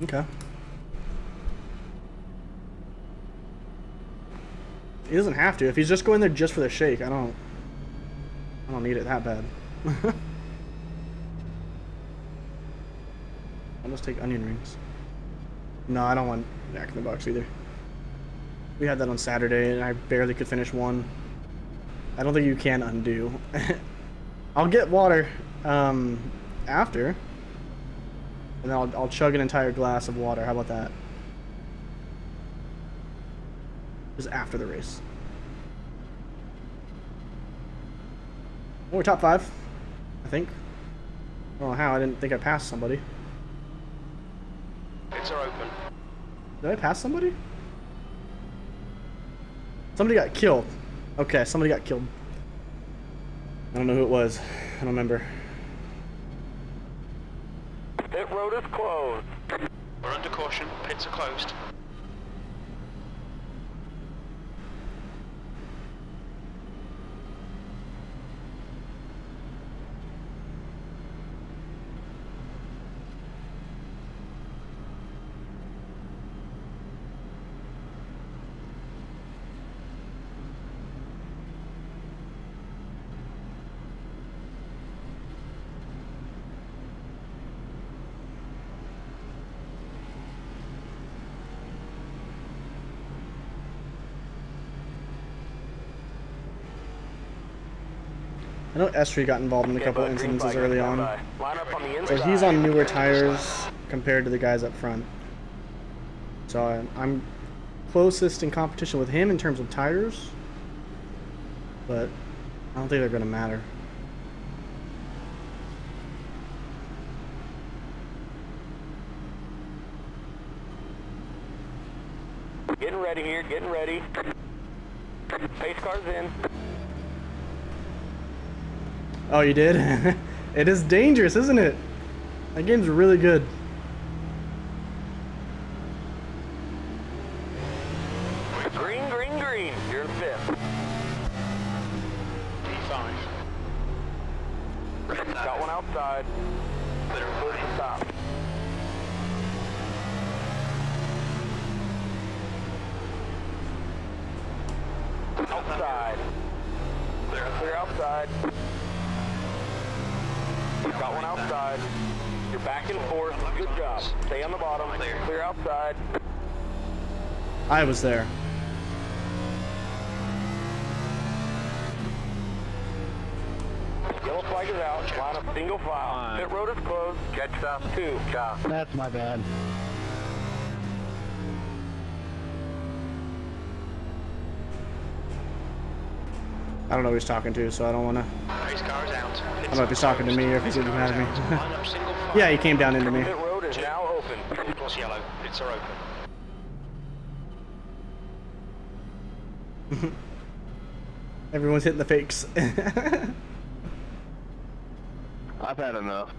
Okay. He doesn't have to. If he's just going there just for the shake, I don't need it that bad. I'll just take onion rings. No, I don't want Jack in the Box either. We had that on Saturday and I barely could finish one. I don't think you can undo. I'll get water after. And then I'll chug an entire glass of water. How about that? Just after the race. Well, we're top 5, I think. I don't know how. I didn't think I passed somebody. Pits are open. Did I pass somebody? Somebody got killed. Okay, somebody got killed. I don't know who it was. I don't remember. Pit road is closed. We're under caution. Pits are closed. I know Estri got involved in a couple incidences early on. Line up on the So inside. he's on newer tires compared to the guys up front. So I'm closest in competition with him in terms of tires. But I don't think they're going to matter. Getting ready here, getting ready. Pace car's in. Oh, you did? It is dangerous, isn't it? That game's really good. Green, green, green. You're in 5th. P5. Red Got flag. one outside. Clear of Close line. to stop. Outside. Clear of Clear line. outside. Got one outside. You're back and forth. Good job. Stay on the bottom. Clear outside. I was there. Yellow flag is out. Line up single file. Pit road is closed. Catch stop 2. Car. That's my bad. I don't know who he's talking to, so I don't want to. Pace car is out. I don't know if he's talking to me or if he's getting mad at me. Line up single file. Yeah, he came down into me. Pit road is now open. Plus yellow. Pits are open. Everyone's hitting the fakes. I've had enough.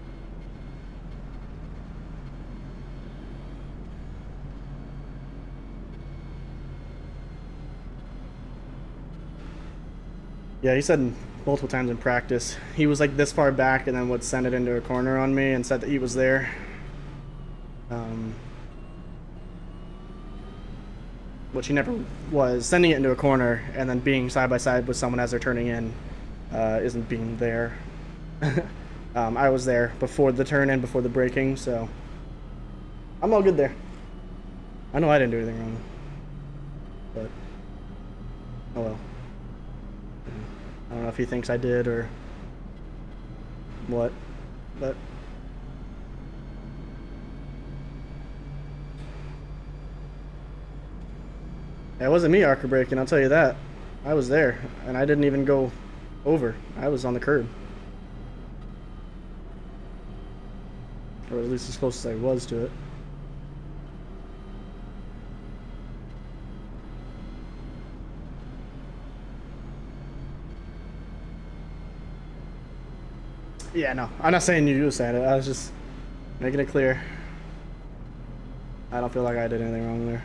Yeah, he said multiple times in practice. He was like this far back and then would send it into a corner on me and said that he was there. Which he never was. Sending it into a corner and then being side by side with someone as they're turning in isn't being there. I was there before the turn and before the braking, so I'm all good there. I know I didn't do anything wrong, but oh well. I don't know if he thinks I did or what, but it wasn't me arc braking, I'll tell you that. I was there, and I didn't even go over. I was on the curb. Or at least as close as I was to it. Yeah, no, I'm not saying you said it. I was just making it clear. I don't feel like I did anything wrong there.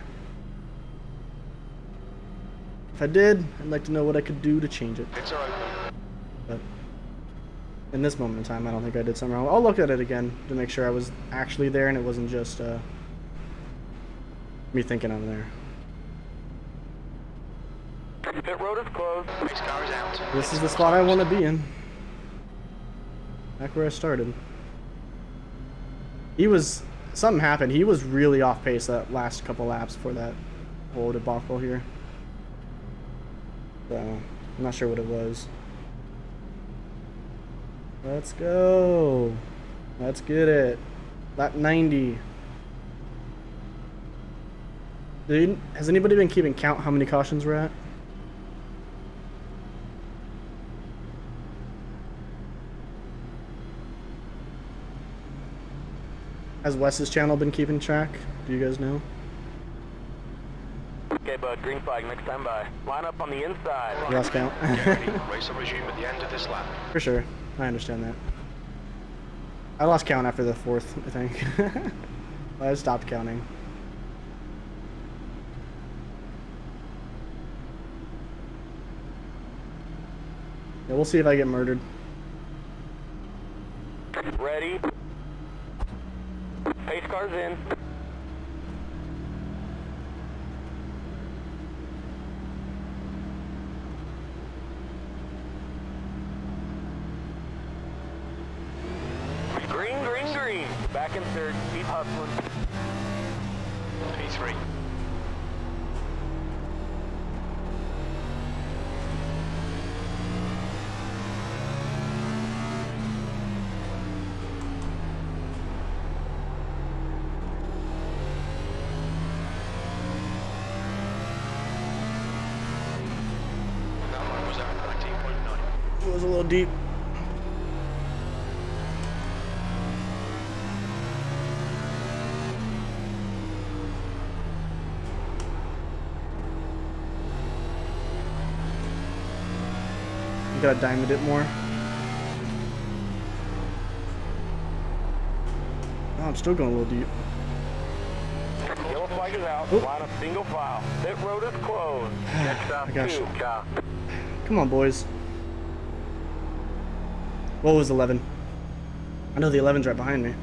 If I did, I'd like to know what I could do to change it. Pits are open. But in this moment in time, I don't think I did something wrong. I'll look at it again to make sure I was actually there and it wasn't just me thinking I'm there. Pit road is closed. Pace car is out. This is the spot I want to be in. Back where I started. Something happened. He was really off pace that last couple laps for that whole debacle here. So, I'm not sure what it was. Let's go. Let's get it. Lap 90. Has anybody been keeping count how many cautions we're at? Has Wes's channel been keeping track? Do you guys know? Okay, bud, green flag next time by. Line up on the inside. You lost count? Get ready. Race will resume at the end of this lap. For sure. I understand that. I lost count after the fourth, I think. I stopped counting. Yeah, we'll see if I get murdered. Ready. Pace car's in. Green, green, green. Back in third. Keep hustling. P3. That one was at 19.9. It was a little deep. You gotta diamond it more. Oh, I'm still going a little deep. Yellow flag is out. Oop. Line up single file. Pit road is closed. Next stop, I got 2, you. car. Come on, boys. What was 11? I know the 11's right behind me.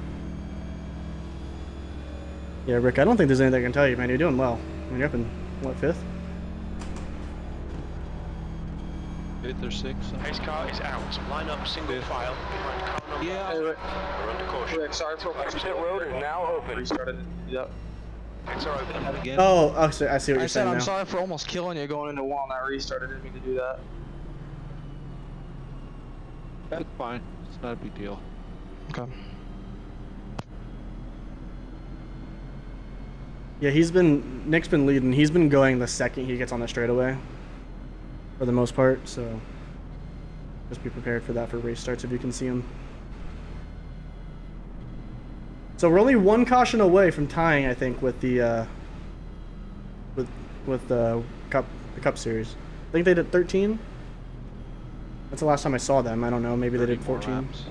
Yeah, Rick, I don't think there's anything I can tell you, man. You're doing well. I mean, you're up in, what, 5th? 5th or 6th. Pace car is out. Line up single file behind car number. Yeah. We're under caution. Rick, sorry for Pit road is now open. restarted. Yep. Pits are open. Again. Oh, I see what I you're said saying I'm now. sorry for almost killing you going into one. I restarted. Didn't mean to do that. That's fine. It's not a big deal. Okay. Yeah, Nick's been leading. He's been going the second he gets on the straightaway. For the most part, so Just be prepared for that for race starts if you can see them. So we're only one caution away from tying, I think, with the with the Cup Series. I think they did 13. That's the last time I saw them. I don't know. Maybe they did 14. Laps.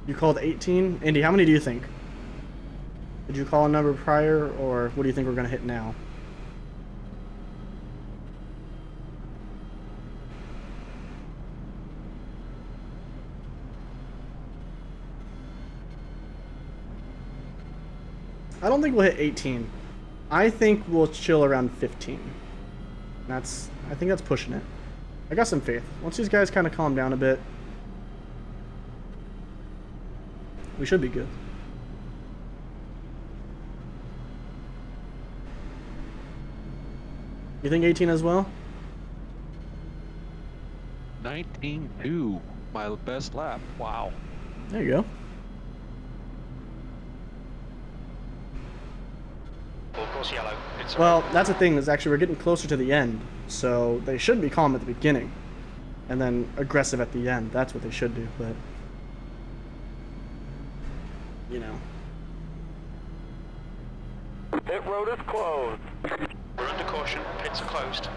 You called 18? Andy, how many do you think? Did you call a number prior, or what do you think we're going to hit now? I don't think we'll hit 18. I think we'll chill around 15. I think that's pushing it. I got some faith. Once these guys kind of calm down a bit, we should be good. You think 18 as well? 19.2, my best lap. Wow. There you go. Of course, yellow. It's Well, that's the thing, is actually we're getting closer to the end, so they should be calm at the beginning, and then aggressive at the end. That's what they should do, but you know. Pit road is closed. We're under caution. Pits are closed.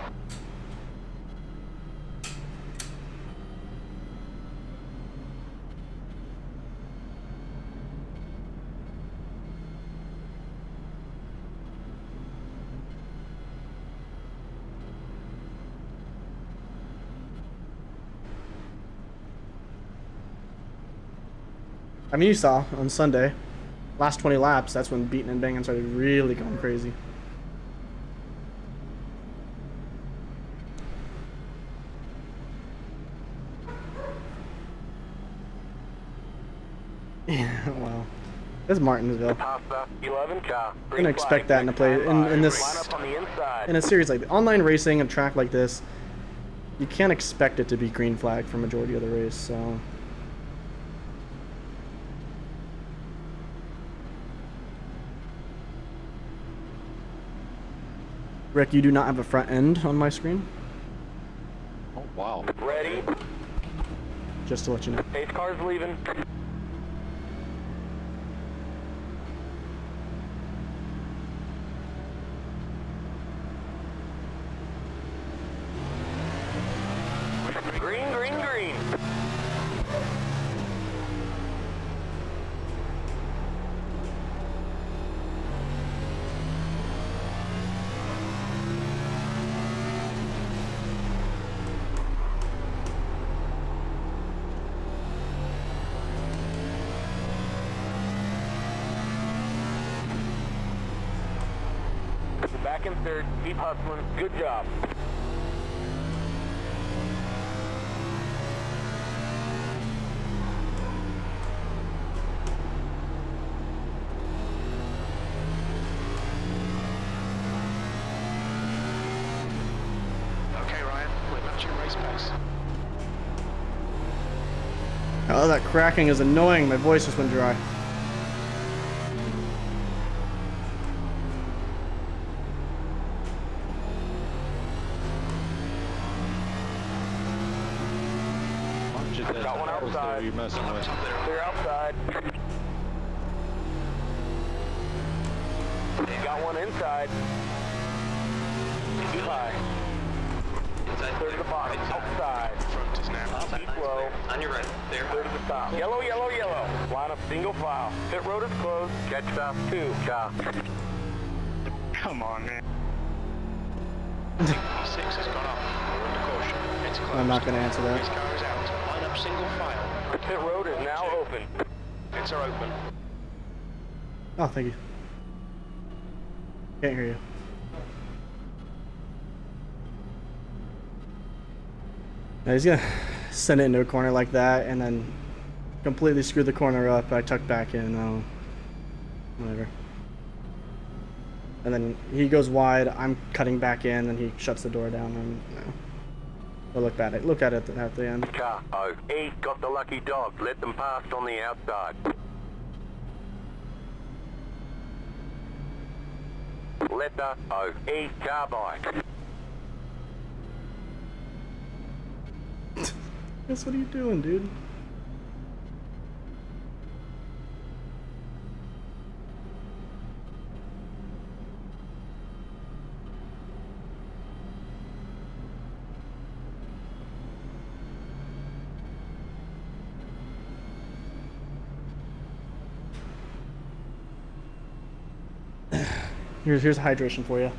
I mean, you saw on Sunday, last 20 laps, that's when beating and banging started really going crazy. Yeah, well, it's Martinsville. Past the 11 car. I'm gonna expect that in a play in this Line up on the inside. in a series like online racing, a track like this. You can't expect it to be green flag for majority of the race. So. Rick, you do not have a front end on my screen, Oh, wow. Ready. just to let you know. Pace car's leaving. Green, green, green. Back in third. Keep hustling. Good job. Okay, Ryan. We're matching race pace. Oh, that cracking is annoying. My voice just went dry. Got one outside. You're messing with. Clear outside. Got one inside. Too high. Third to the bottom. Outside. Front is now. Keep low. On your right. There. Third to the top. Yellow, yellow, yellow. Line up single file. Pit road is closed. Catch stop 2. Car. Come on, man. P6 has gone off. We're under caution. It's closed. I'm not going to answer Race that. car is out. Line up single file. Pit road is now open. Pits are open. Oh, thank you. Can't hear you. Now he's gonna send it into a corner like that and then completely screw the corner up. I tuck back in. Oh, whatever. And then he goes wide. I'm cutting back in, and he shuts the door down. And no. But look at it. Look at it at the end. Car. Oh, he's got the lucky dog. Let them pass on the outside. Let the E car by. Chris, what are you doing, dude? Here's hydration for you.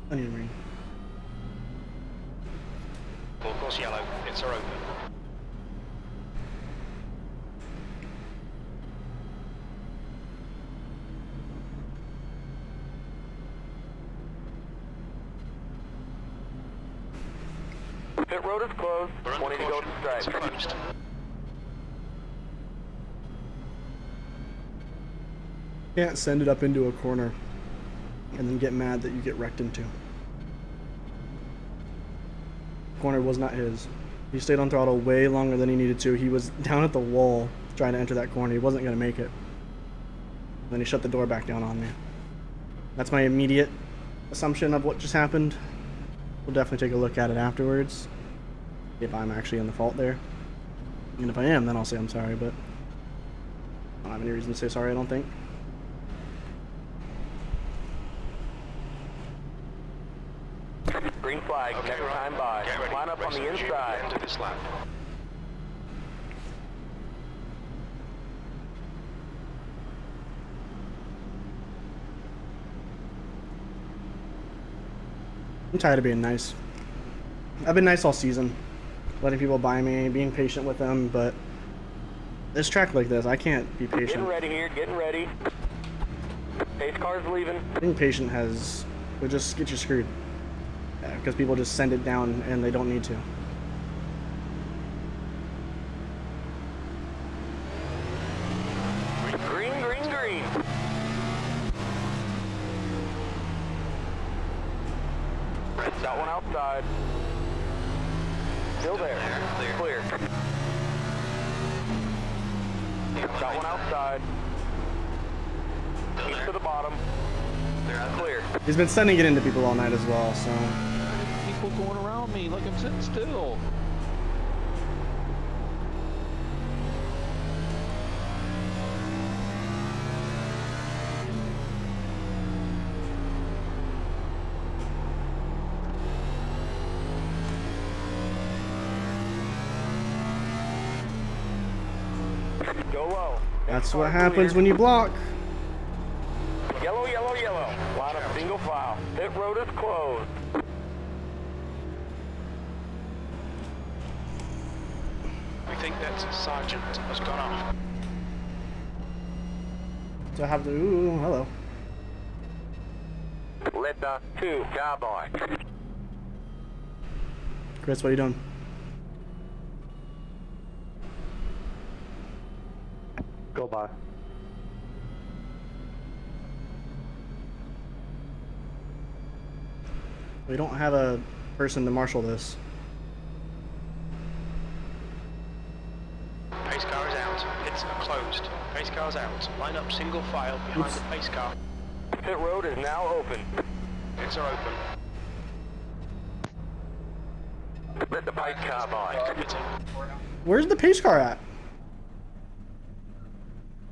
Onion ring. Full course yellow. Pits are open. Pit road is closed. We're under 20 to go to caution. strike. It's closed. Can't send it up into a corner and then get mad that you get wrecked into. Corner was not his. He stayed on throttle way longer than he needed to. He was down at the wall trying to enter that corner. He wasn't going to make it. Then he shut the door back down on me. That's my immediate assumption of what just happened. We'll definitely take a look at it afterwards, if I'm actually in the fault there. And if I am, then I'll say I'm sorry, but I don't have any reason to say sorry, I don't think. Green flag, Okay, next right. time by. Get ready. Line up on Race the resume at inside. End of this lap. I'm tired of being nice. I've been nice all season, letting people buy me, being patient with them, but this track like this, I can't be Getting patient. ready here, getting ready. Pace car's leaving. Being patient will just get you screwed. Because people just send it down and they don't need to. Green, green, green. Got one outside. Still there. Clear. Got one outside. East to the bottom. Clear. He's been sending it into people all night as well, so. People going around me like I'm sitting still. Go low. That's what happens when you block. Yellow, yellow, yellow. Line up single file. Pit road is closed. We think that Sergeant has gone off. So I have to. Ooh, hello. Letter 2, cowboy. Chris, what are you doing? Go by. We don't have a person to marshal this. Pace car is out. Pits are closed. Pace car's out. Line up single file behind the pace car. Pit road is now open. Pits are open. Let the pace car by. Pitting. Where's the pace car at?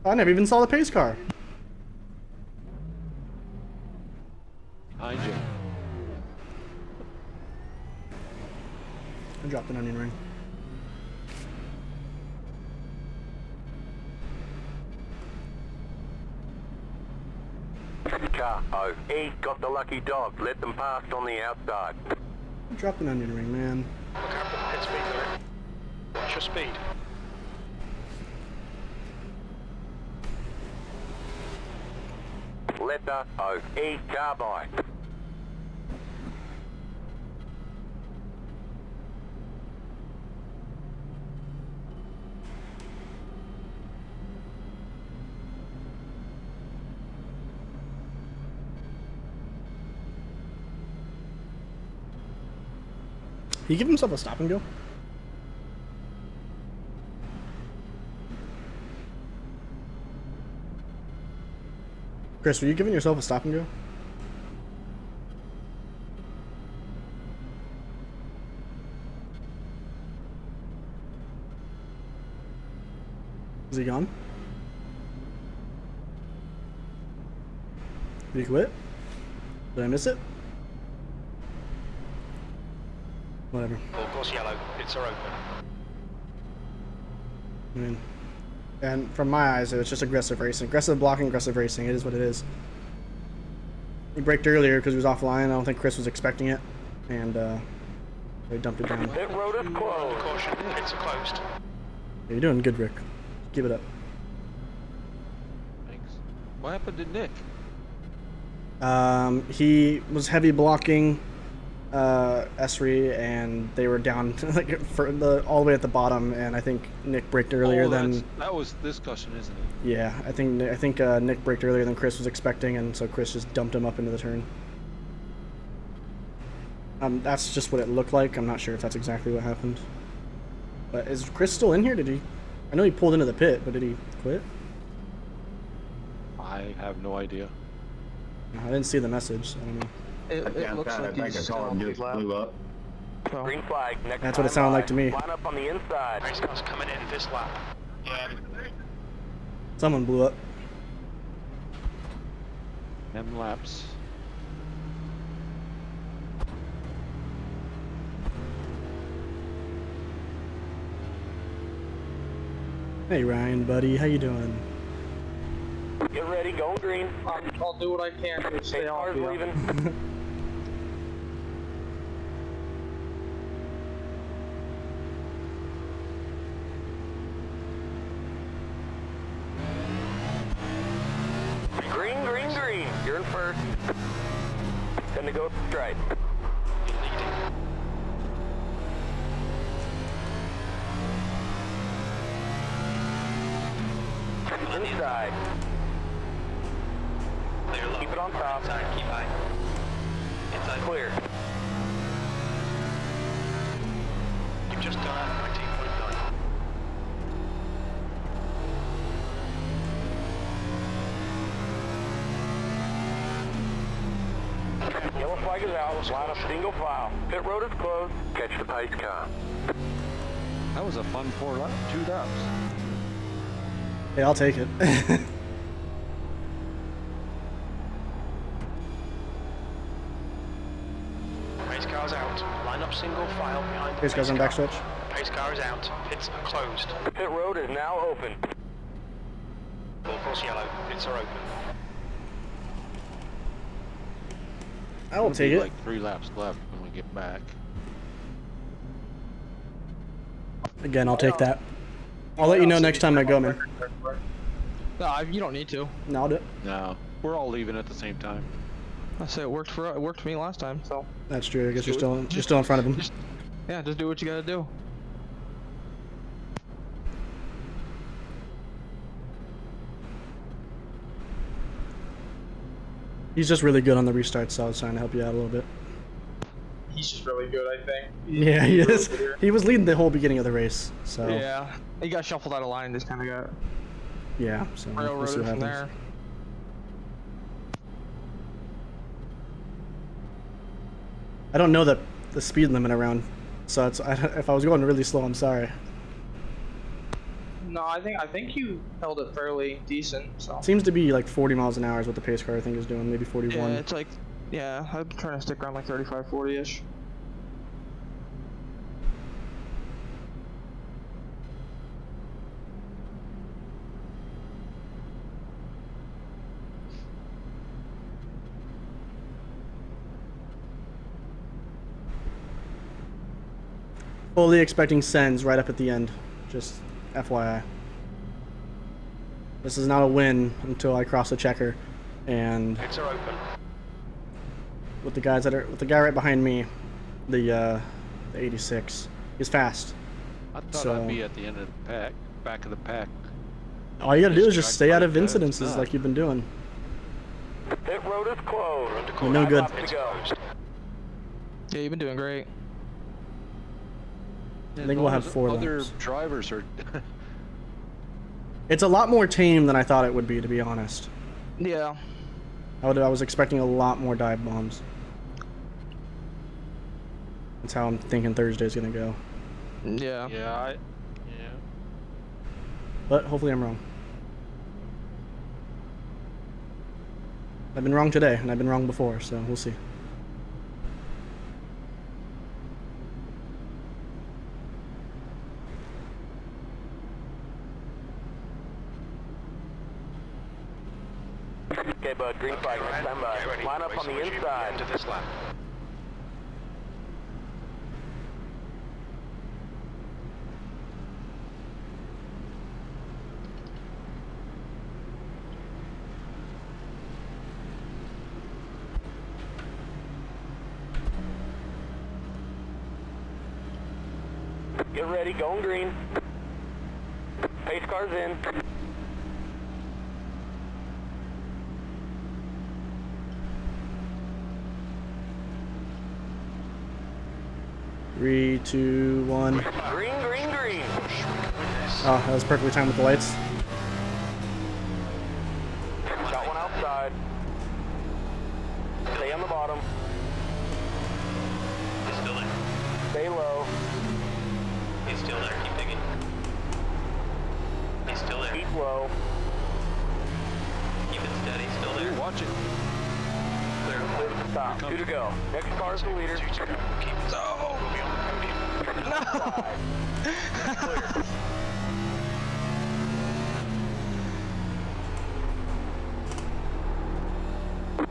I never even saw the pace car. Behind you. I dropped an onion ring. Car, oh, he got the lucky dog. Let them pass on the outside. I dropped an onion ring, man. Look out for the pit speed limit. What's your speed? Letter O, E, carbide. He give himself a stop and go? Chris, were you giving yourself a stop and go? Is he gone? Did he quit? Did I miss it? Whatever. Of course, yellow. Pits are open. I mean, and from my eyes, it was just aggressive racing. Aggressive blocking, aggressive racing. It is what it is. He braked earlier because he was offline. I don't think Chris was expecting it. And, they dumped it down. Pit road is closed. Caution, pits are closed. Yeah, you're doing good, Rick. Give it up. Thanks. What happened to Nick? He was heavy blocking Esri, and they were down like all the way at the bottom. And I think Nick braked earlier than that was discussion, isn't it? yeah. I think Nick braked earlier than Chris was expecting, and so Chris just dumped him up into the turn. That's just what it looked like. I'm not sure if that's exactly what happened. But is Chris still in here? Did he? I know he pulled into the pit, but did he quit? I have no idea. I didn't see the message. So I don't know. It looks like I think he's a car still just blew up. so. Green flag. Next That's what it time sounded like by. to me. Line up on the inside. Race car's coming in this lap. Someone blew up. M laps. Hey Ryan, buddy, how you doing? Get ready. Going green. I'll do what I can to stay off Cars you. leaving. Green, green, green. You're in first. Gonna go stripe. You're leading. Inside. Clear low. Keep it on top. Inside, keep high. Inside. Clear. You've just done at 19.9. Yellow flag is out. Line up single file. Pit road is closed. Catch the pace car. That was a fun 2 laps. Hey, I'll take it. Race car's out. Line up single file behind the Pace car's on car. backstretch. Pace car is out. Pits are closed. Pit road is now open. Full course yellow. Pits are open. I will take it. Like 3 laps left when we get back. Again, I'll take that. I'll let you know next time I go, man. No, you don't need to. No, I'll do it. No, we're all leaving at the same time. I say it worked for me last time, so That's true. I guess you're still in front of him. yeah, just do what you gotta do. He's just really good on the restarts, so I was trying to help you out a little bit. He's just really good, I think. Yeah, he is. He was leading the whole beginning of the race, so Yeah, he got shuffled out of line. Just kind of got yeah. So we'll see railroaded what from happens. there. I don't know the speed limit around, so if I was going really slow, I'm sorry. No, I think you held it fairly decent. So Seems to be like 40 miles an hour is what the pace car I think is doing, maybe 41. yeah, it's like I'm trying to stick around like 35, 40-ish. Fully expecting sends right up at the end, just FYI. This is not a win until I cross the checker, and Pits are open. with the guy right behind me, the 86, he's fast. I thought So- I'd be at the end of the pack, back of the pack. All you gotta do is just Just stay out of drive like that, it's incidences not. like you've been doing. Pit road is closed. We're under You're caution. no good. Laps to Pits go. closed. Yeah, you've been doing great. I think we'll have 4 other laps. drivers are. It's a lot more tame than I thought it would be, to be honest. Yeah. I was expecting a lot more dive bombs. That's how I'm thinking Thursday's gonna go. Yeah. Yeah. But hopefully I'm wrong. I've been wrong today, and I've been wrong before, so we'll see. Okay, bud, green flag, stand by. Get ready. Line up on the inside. Into this lap. Get ready, going green. Pace car's in. Three, 2, 1. Green, green, green. Oh, that was perfectly timed with the lights. Got one outside. Stay on the bottom. He's still there. Stay low. He's still there. Keep digging. He's still there. Keep low. Keep it steady. Still there. Watch it. Clear. Clear to stop. 2 to go. Next car's the leader. 2 to go. Keep it. Oh. We'll be on the podium. Outside. Clear.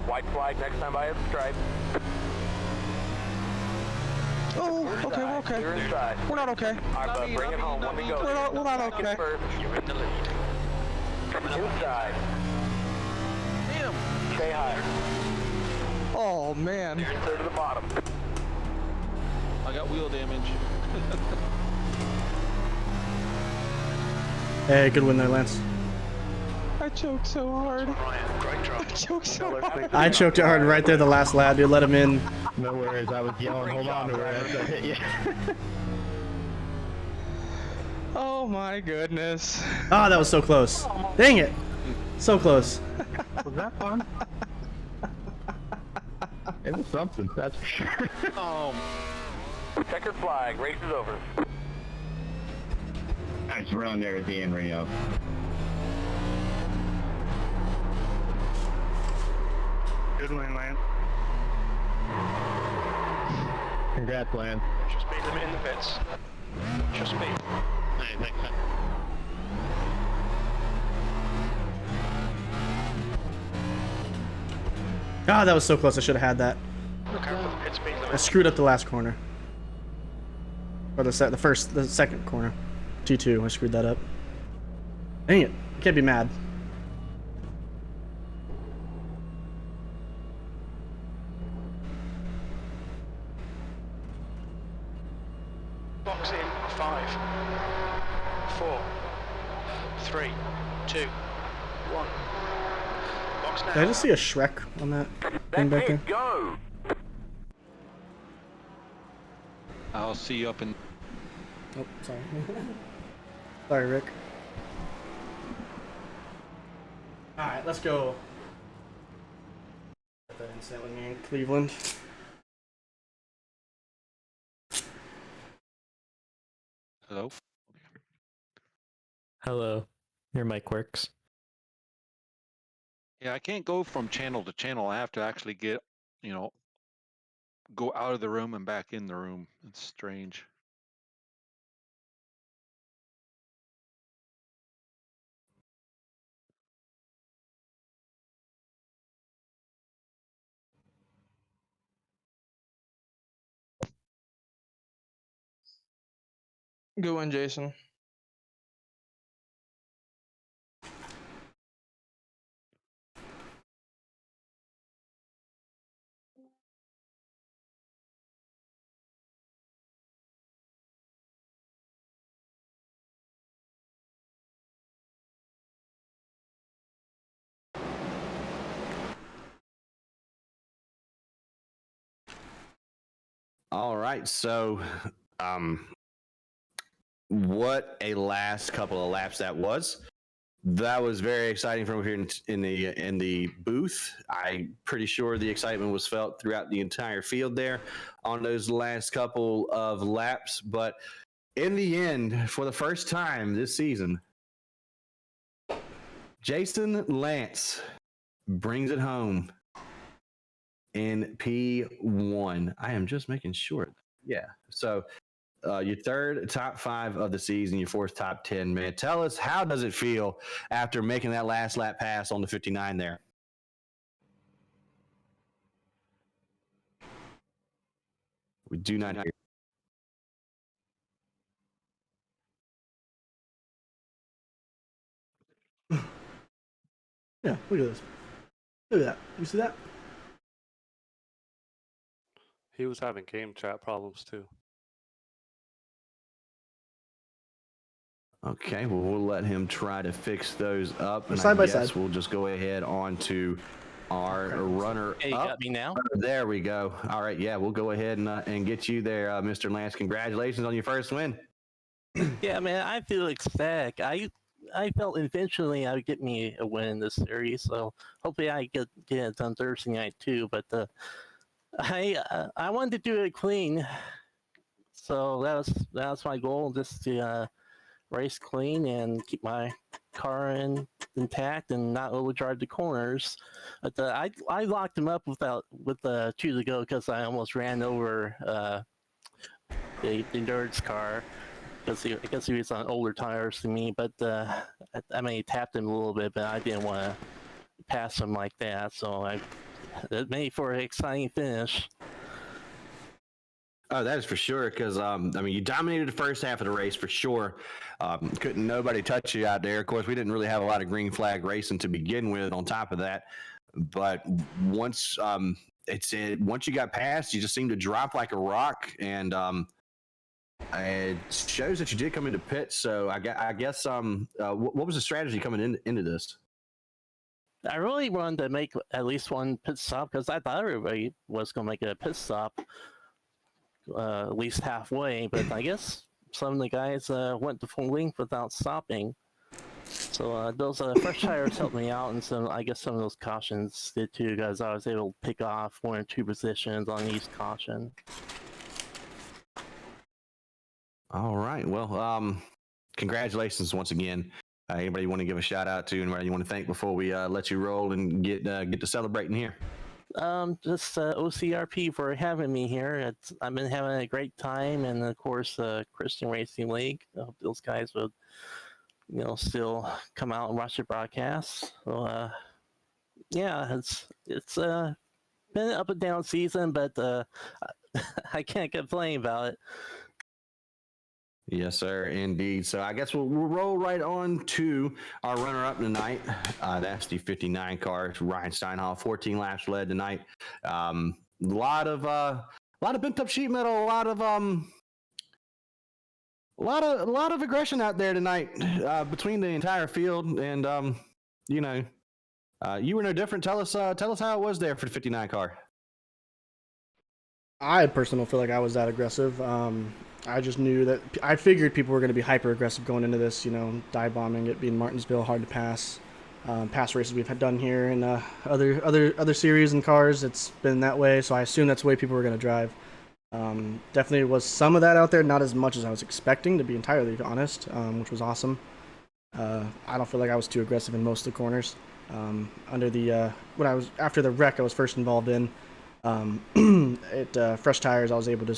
White flag next time by a stripe. Oh, okay, we're okay. Clear inside. We're not okay. All right, bud, bring it home. One to go. We're not okay. First. You're in the lead. Inside. Damn. Stay high. Oh, man. Clear to the bottom. I got wheel damage. Hey, good win there, Lance. I choked so hard. Ryan, great job. I choked so hard. I choked it hard right there, the last lap, dude. Let him in. No worries. I was yelling, hold on to her as I hit you. Oh my goodness. Ah, that was so close. Dang it. So close. Was that fun? It was something, that's for sure. Checkered flag. Race is over. Nice run there at the end, Rio. Good win, Lance. Congrats, Lance. Just speed limit in the pits. Just speed. Hey, thanks. Ah, that was so close. I should have had that. Look out for the pit speed I limit. screwed up the last corner. Or the second corner. T2, I screwed that up. Dang it. I can't be mad. Box in 5, 4, 3, 2, 1. Box now. Did I just see a Shrek on that thing back there? Go. I'll see you up in. Oh, sorry. Sorry, Rick. Alright, let's go. Get that incident with me in Cleveland. Hello. Hello. Your mic works. Yeah, I can't go from channel to channel. I have to actually get, go out of the room and back in the room. It's strange. Good one, Jason. All right, so what a last couple of laps that was. That was very exciting from here in the booth. I'm pretty sure the excitement was felt throughout the entire field there on those last couple of laps. But in the end, for the first time this season, Jason Lance brings it home in P1. I am just making sure. Yeah. So your third top 5 of the season, your fourth top 10, man. Tell us, how does it feel after making that last lap pass on the 59 there? We do not hear. Yeah, look at this. Look at that. You see that? He was having game chat problems too. Okay, well, we'll let him try to fix those up. And Side by I guess side. we'll just go ahead on to our runner Hey, you up. got me now? There we go. All right, yeah, we'll go ahead and get you there, Mr. Lance. Congratulations on your first win. Yeah, man, I feel ecstatic. I felt eventually I would get me a win in this series, so hopefully I get it done Thursday night too. But I wanted to do it clean, so that was my goal, just to race clean and keep my car intact and not overdrive the corners. But I locked him up with 2 to go because I almost ran over the nerd's car. Because I guess he was on older tires than me, but I mean, he tapped him a little bit, but I didn't want to pass him like that, so it made for an exciting finish. Oh, that is for sure, because, I mean, you dominated the first half of the race for sure. Couldn't nobody touch you out there. Of course, we didn't really have a lot of green flag racing to begin with on top of that. But once once you got past, you just seemed to drop like a rock, and it shows that you did come into pits. So I guess what was the strategy coming into this? I really wanted to make at least one pit stop because I thought everybody was going to make a pit stop at least halfway, but I guess some of the guys went the full length without stopping. So those fresh tires helped me out, and I guess some of those cautions did too, because I was able to pick off 1 or 2 positions on each caution. All right. Well, congratulations once again. Anybody you want to give a shout out to, anybody you want to thank before we let you roll and get to celebrating here? Just OCRP for having me here. I've been having a great time, and of course, Christian Racing League. I hope those guys would, still come out and watch the broadcast. So, yeah, it's been an up and down season, but I can't complain about it. Yes, sir, indeed. So I guess we'll roll right on to our runner-up tonight. That's the 59 car, Ryan Steinhall, 14 laps led tonight. A lot of pent-up sheet metal, a lot of aggression out there tonight between the entire field, and you were no different. Tell us how it was there for the 59 car. I personally feel like I was that aggressive. I just knew that I figured people were going to be hyper aggressive going into this, dive bombing, it being Martinsville, hard to pass. Past races we've done here in other series and cars, it's been that way, so I assume that's the way people were going to drive. Definitely was some of that out there, not as much as I was expecting, to be entirely honest, which was awesome. I don't feel like I was too aggressive in most of the corners. After the wreck I was first involved in, fresh tires, I was able to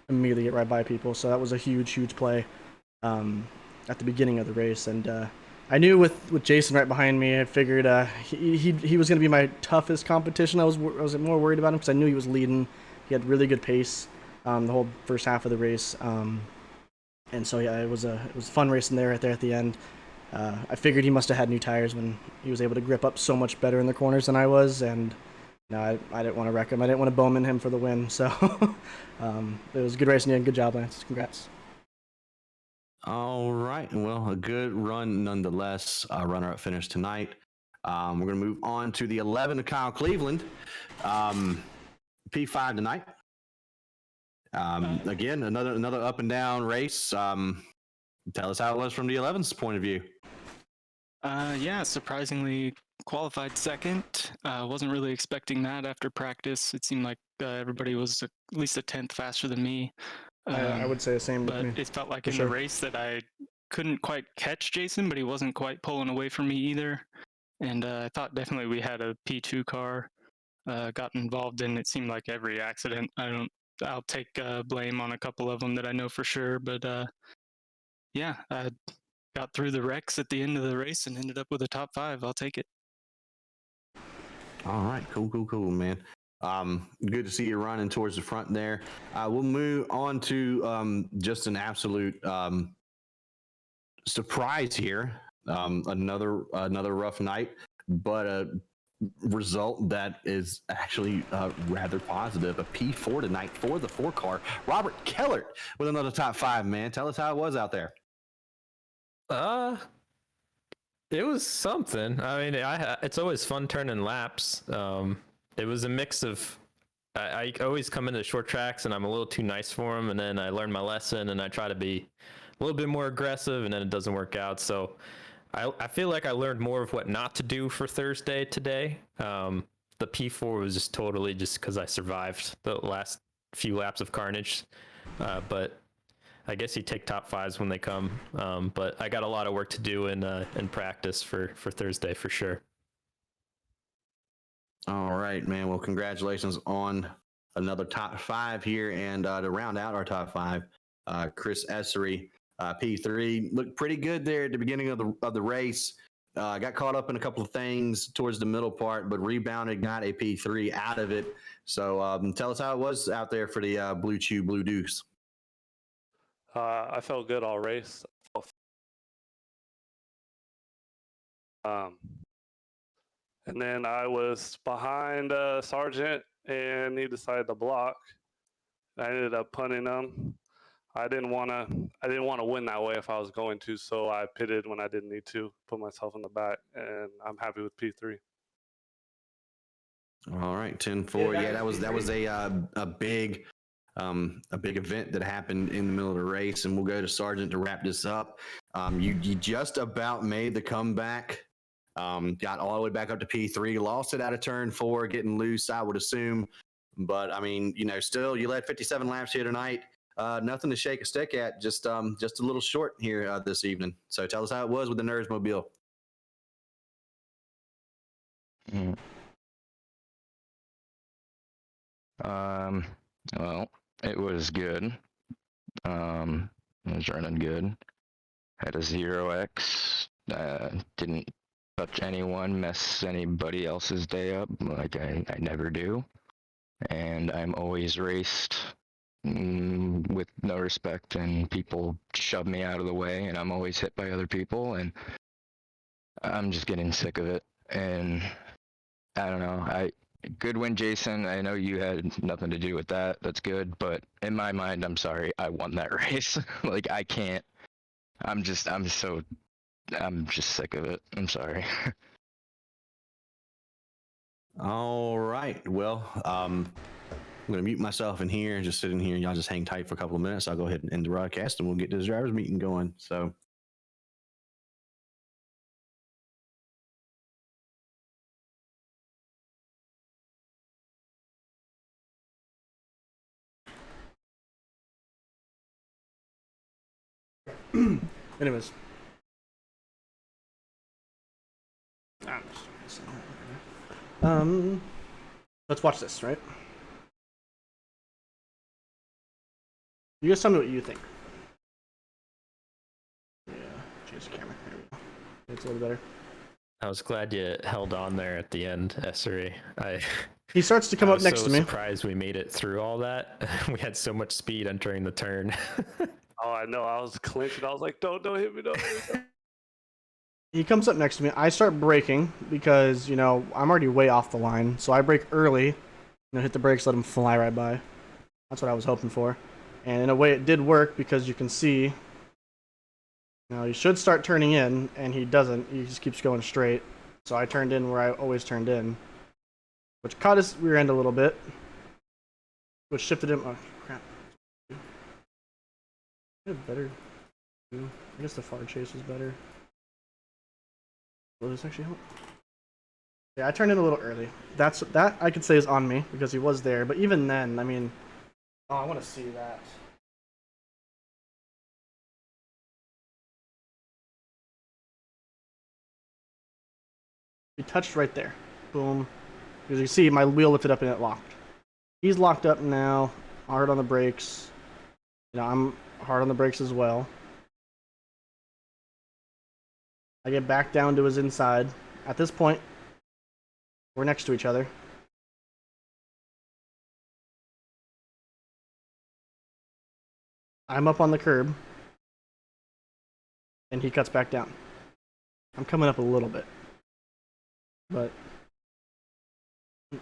immediately get right by people, so that was a huge play at the beginning of the race. And I knew with Jason right behind me, I figured he was going to be my toughest competition. I was more worried about him because I knew he was leading. He had really good pace the whole first half of the race, and so yeah, it was fun racing there right there at the end. I figured he must have had new tires when he was able to grip up so much better in the corners than I was, and I didn't want to wreck him. I didn't want to Bowman him for the win. So it was a good race, and good job, Lance. Congrats. All right. Well, a good run nonetheless. Runner-up finish tonight. We're going to move on to the 11 of Kyle Cleveland. P5 tonight. Again, another up and down race. tell us how it was from the 11's point of view. Yeah, surprisingly qualified second. Wasn't really expecting that after practice. It seemed like everybody was at least a tenth faster than me. I would say the same. But it felt like in the race that I couldn't quite catch Jason, but he wasn't quite pulling away from me either. And I thought definitely we had a P2 car got involved in. It seemed like every accident. I'll take blame on a couple of them that I know for sure. But yeah, I got through the wrecks at the end of the race and ended up with a top 5. I'll take it. All right, cool, man. Good to see you running towards the front there. We'll move on to just an absolute surprise here. Another rough night, but a result that is actually rather positive. A P4 tonight for the 4 car. Robert Kellert with another top 5, man. Tell us how it was out there. It was something. I mean, it's always fun turning laps. It was a mix of, I always come into short tracks and I'm a little too nice for them, and then I learn my lesson and I try to be a little bit more aggressive, and then it doesn't work out. So I feel like I learned more of what not to do for Thursday today. The P4 was just totally just because I survived the last few laps of carnage. But I guess you take top 5s when they come. But I got a lot of work to do in practice for Thursday for sure. All right, man. Well, congratulations on another top 5 here. And to round out our top 5, Chris Essery, P3, looked pretty good there at the beginning of the race. Got caught up in a couple of things towards the middle part, but rebounded, got a P3 out of it. So tell us how it was out there for the Blue Chew Blue Deuce. I felt good all race. And then I was behind Sargent, and he decided to block. I ended up punting him. I didn't want to win that way if I was going to, so I pitted when I didn't need to, put myself in the back, and I'm happy with P3. All right, 10-4. Yeah, that was a big event that happened in the middle of the race, and we'll go to Sargent to wrap this up. You just about made the comeback. Got all the way back up to P3, lost it out of turn 4, getting loose, I would assume. But I mean, still you led 57 laps here tonight. Nothing to shake a stick at, just a little short here this evening. So tell us how it was with the Nerds Mobile. Well, it was good. It was running good. Had a 0x. Didn't touch anyone, mess anybody else's day up like I never do. And I'm always raced with no respect, and people shove me out of the way, and I'm always hit by other people, and I'm just getting sick of it. And I don't know. Good win, Jason. I know you had nothing to do with that. That's good. But in my mind, I'm sorry. I won that race. Like, I can't. I'm just sick of it. I'm sorry. All right. Well, I'm going to mute myself in here and just sit in here. Y'all just hang tight for a couple of minutes. I'll go ahead and end the broadcast, and we'll get this driver's meeting going. So. Anyways. Let's watch this, right? You guys tell me what you think. Yeah, change the camera. There we go. It's a little better. I was glad you held on there at the end, Essery. He starts to come up next to me. I was surprised we made it through all that. We had so much speed entering the turn. Oh, I know. I was clinching. I was like, don't hit me, don't hit me. He comes up next to me. I start braking because, I'm already way off the line. So I brake early, hit the brakes, let him fly right by. That's what I was hoping for. And in a way it did work because you can see, he should start turning in, and he doesn't. He just keeps going straight. So I turned in where I always turned in, which caught his rear end a little bit, which shifted him. Oh, crap. Better. I guess the far chase was better. Will this actually help? Yeah, I turned in a little early. That I could say is on me because he was there. But even then, I mean, oh, I want to see that. He touched right there. Boom. As you see, my wheel lifted up and it locked. He's locked up now. Hard on the brakes. You know, I'm hard on the brakes as well. I get back down to his inside. At this point, we're next to each other. I'm up on the curb. And he cuts back down. I'm coming up a little bit. But... let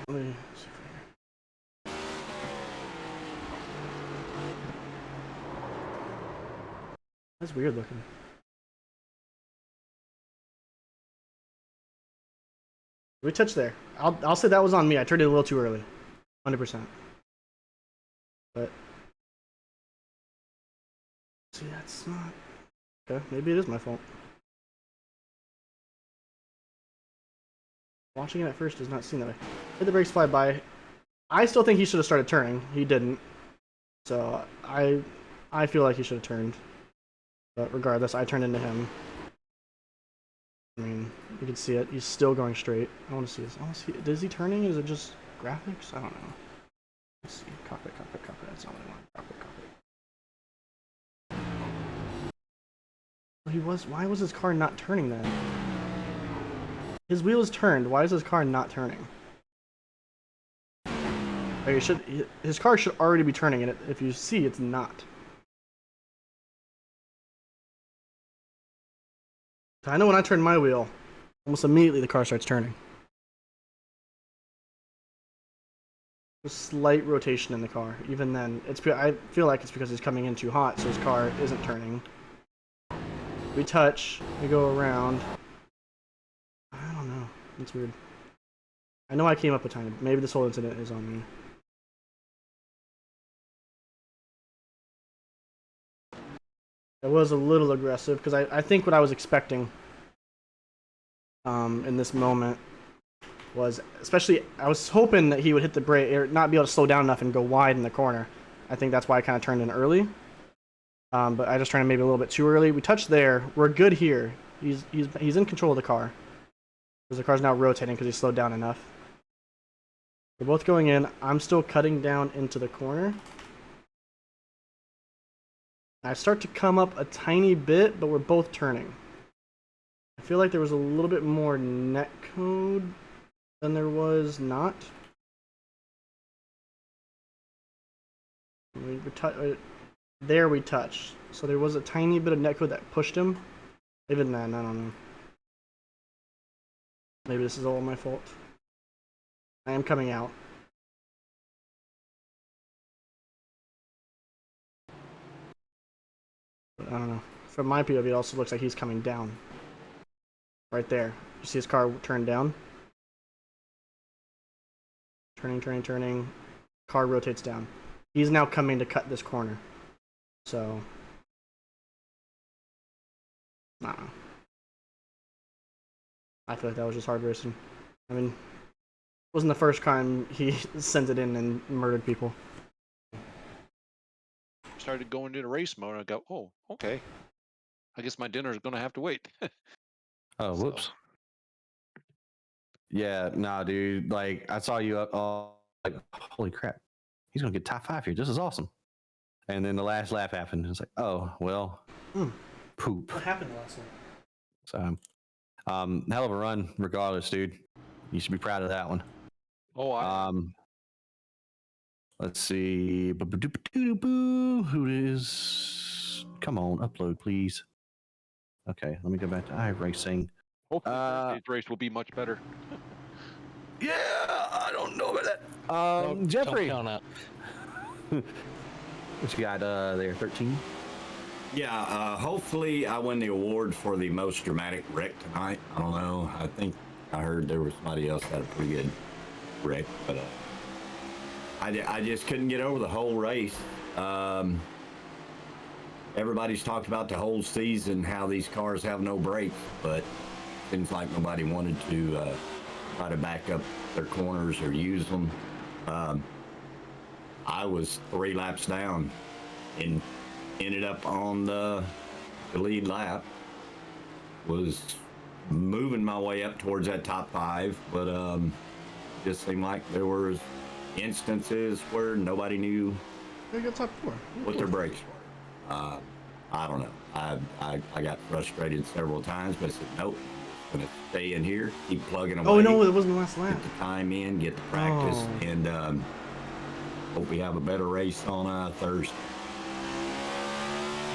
me see if I can... That's weird looking. We touched there. I'll say that was on me. I turned it a little too early. 100%. But see, that's not okay. Maybe it is my fault. Watching it at first does not seem that way. Hit the brakes fly by. I still think he should have started turning. He didn't. So I feel like he should have turned. But regardless, I turned into him. I mean, you can see it. He's still going straight. I want to see this. I want to see. Is he turning? Is it just graphics? I don't know. Let's see. Cockpit. That's not what I want. Cockpit. He was. Why was his car not turning then? His wheel is turned. Why is his car not turning? Like his car should already be turning, and if you see, it's not. I know when I turn my wheel, almost immediately the car starts turning. A slight rotation in the car. Even then, I feel like it's because he's coming in too hot, so his car isn't turning. We touch, we go around. I don't know. It's weird. I know I came up a tiny bit. Maybe this whole incident is on me. It was a little aggressive because I think what I was expecting in this moment was, especially, I was hoping that he would hit the brake or not be able to slow down enough and go wide in the corner. I think that's why I kind of turned in early. But I just turned in maybe a little bit too early. We touched there. We're good here. He's in control of the car because the car's now rotating because he slowed down enough. We're both going in. I'm still cutting down into the corner. I start to come up a tiny bit, but we're both turning. I feel like there was a little bit more net code than there was not. There we touched. So there was a tiny bit of net code that pushed him. Even then, I don't know. Maybe this is all my fault. I am coming out. I don't know. From my POV, it also looks like he's coming down. Right there. You see his car turn down? Turning. Car rotates down. He's now coming to cut this corner. So, I don't know. I feel like that was just hard racing. I mean, it wasn't the first time he sent it in and murdered people. Started going into race mode. I go, oh, okay. I guess my dinner is going to have to wait. Oh, whoops. Yeah, nah, dude. Like, I saw you up. Like, holy crap. He's going to get top 5 here. This is awesome. And then the last lap happened. It's like, oh, well, poop. What happened last night? So, hell of a run, regardless, dude. You should be proud of that one. Oh, Let's see. Who is? Come on, upload, please. Okay, let me go back to iRacing. hopefully Thursday's race will be much better. Yeah, I don't know about that. Jeffrey. Don't What you got there, 13? Yeah, hopefully I win the award for the most dramatic wreck tonight. I don't know. I think I heard there was somebody else that had a pretty good wreck, but I just couldn't get over the whole race. Everybody's talked about the whole season, how these cars have no brakes, but seems like nobody wanted to try to back up their corners or use them. I was 3 laps down and ended up on the lead lap. Was moving my way up towards that top 5, but just seemed like there were instances where nobody knew top 4. what their brakes were. I don't know. I got frustrated several times, but I said, nope, I'm going to stay in here, keep plugging away. Oh, no, it wasn't the last lap. Get the time in, get the practice, and hope we have a better race on Thursday.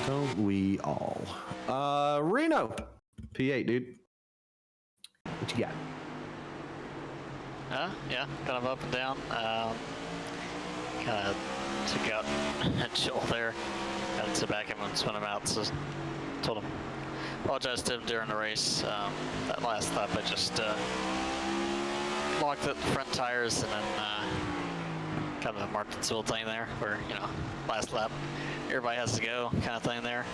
Don't we all? Reno, P8, dude. What you got? Yeah, kind of up and down. Kind of took out a chill there. Got to sit back and spun him out. So told him, apologized to him during the race. That last lap, I just locked the front tires and then kind of a Martinsville thing there, where last lap everybody has to go kind of thing there.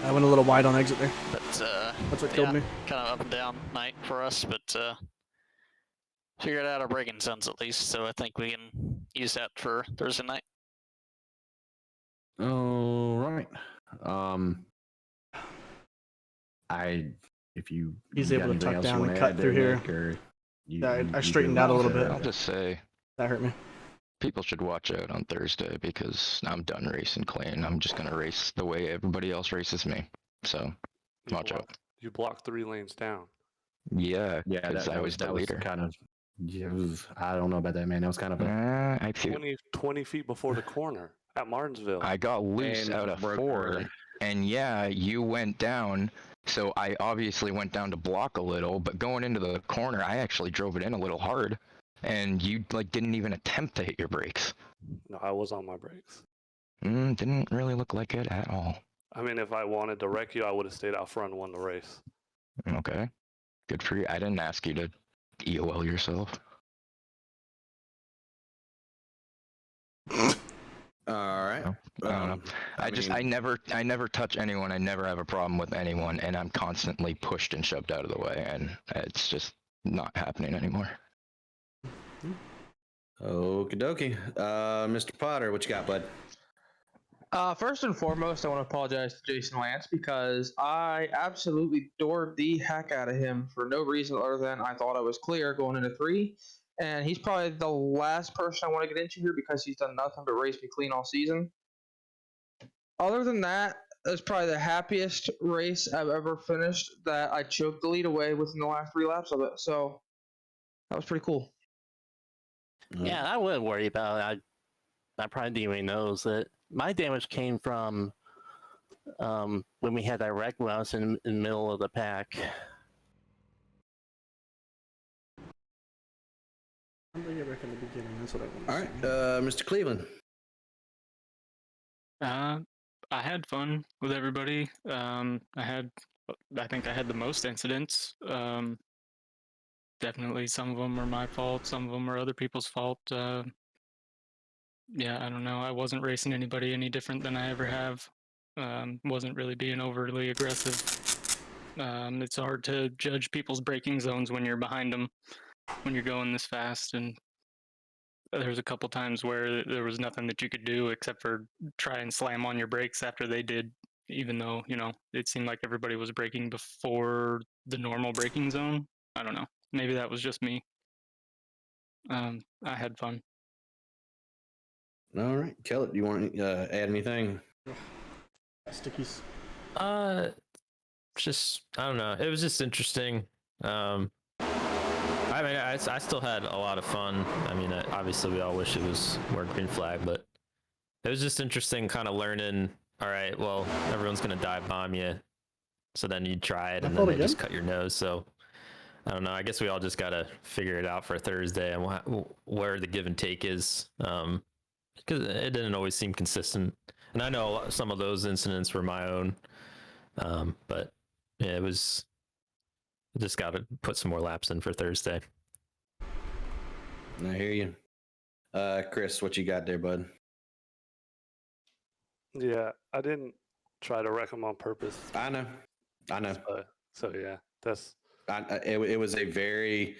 I went a little wide on exit there. But that's what killed me. Kind of up and down night for us, but figured out our braking zones at least, so I think we can use that for Thursday night. All right. He's able to tuck down and cut through here. I straightened out a little bit. I'll just say that hurt me. People should watch out on Thursday because I'm done racing clean. I'm just gonna race the way everybody else races me. So watch out. You blocked 3 lanes down. Yeah, because I was the leader. Kind of. I don't know about that, man. That was kind of 20 feet before the corner at Martinsville. I got loose out of 4, and yeah, you went down. So I obviously went down to block a little, but going into the corner, I actually drove it in a little hard, and you didn't even attempt to hit your brakes. No, I was on my brakes. Didn't really look like it at all. I mean, if I wanted to wreck you, I would have stayed out front and won the race. Okay, good for you. I didn't ask you to EOL yourself. All right. I don't know. I never touch anyone. I never have a problem with anyone, and I'm constantly pushed and shoved out of the way, and it's just not happening anymore. Okie dokie. Mr. Potter, what you got, bud? First and foremost, I want to apologize to Jason Lance because I absolutely doored the heck out of him for no reason other than I thought I was clear going into 3. And he's probably the last person I want to get into here because he's done nothing but race me clean all season. Other than that, it's probably the happiest race I've ever finished that I choked the lead away within the last 3 laps of it. So that was pretty cool. Yeah, I wouldn't worry about it. I probably didn't even know that my damage came from when we had that wreck when I was in the middle of the pack. I'm gonna get back in the beginning. That's what I want. All right, Mr. Cleveland. I had fun with everybody. I think I had the most incidents. Definitely some of them are my fault, some of them are other people's fault. Yeah, I don't know. I wasn't racing anybody any different than I ever have. Wasn't really being overly aggressive. It's hard to judge people's braking zones when you're behind them, when you're going this fast. And there's a couple times where there was nothing that you could do except for try and slam on your brakes after they did, even though, it seemed like everybody was braking before the normal braking zone. I don't know. Maybe that was just me. I had fun. All right, Kellett, do you want to add anything? Stickies. Just I don't know. It was just interesting. I mean, I still had a lot of fun. I mean, obviously we all wish it was more green flag, but it was just interesting, kind of learning. All right, well, everyone's gonna dive bomb you, so then you try it, and then they just cut your nose. So I don't know. I guess we all just gotta figure it out for Thursday and where the give and take is. Because it didn't always seem consistent, and I know some of those incidents were my own, but yeah, it was. I just got to put some more laps in for Thursday. I hear you. Chris, what you got there, bud? Yeah, I didn't try to wreck him on purpose. I know. So yeah, that's. It was a very,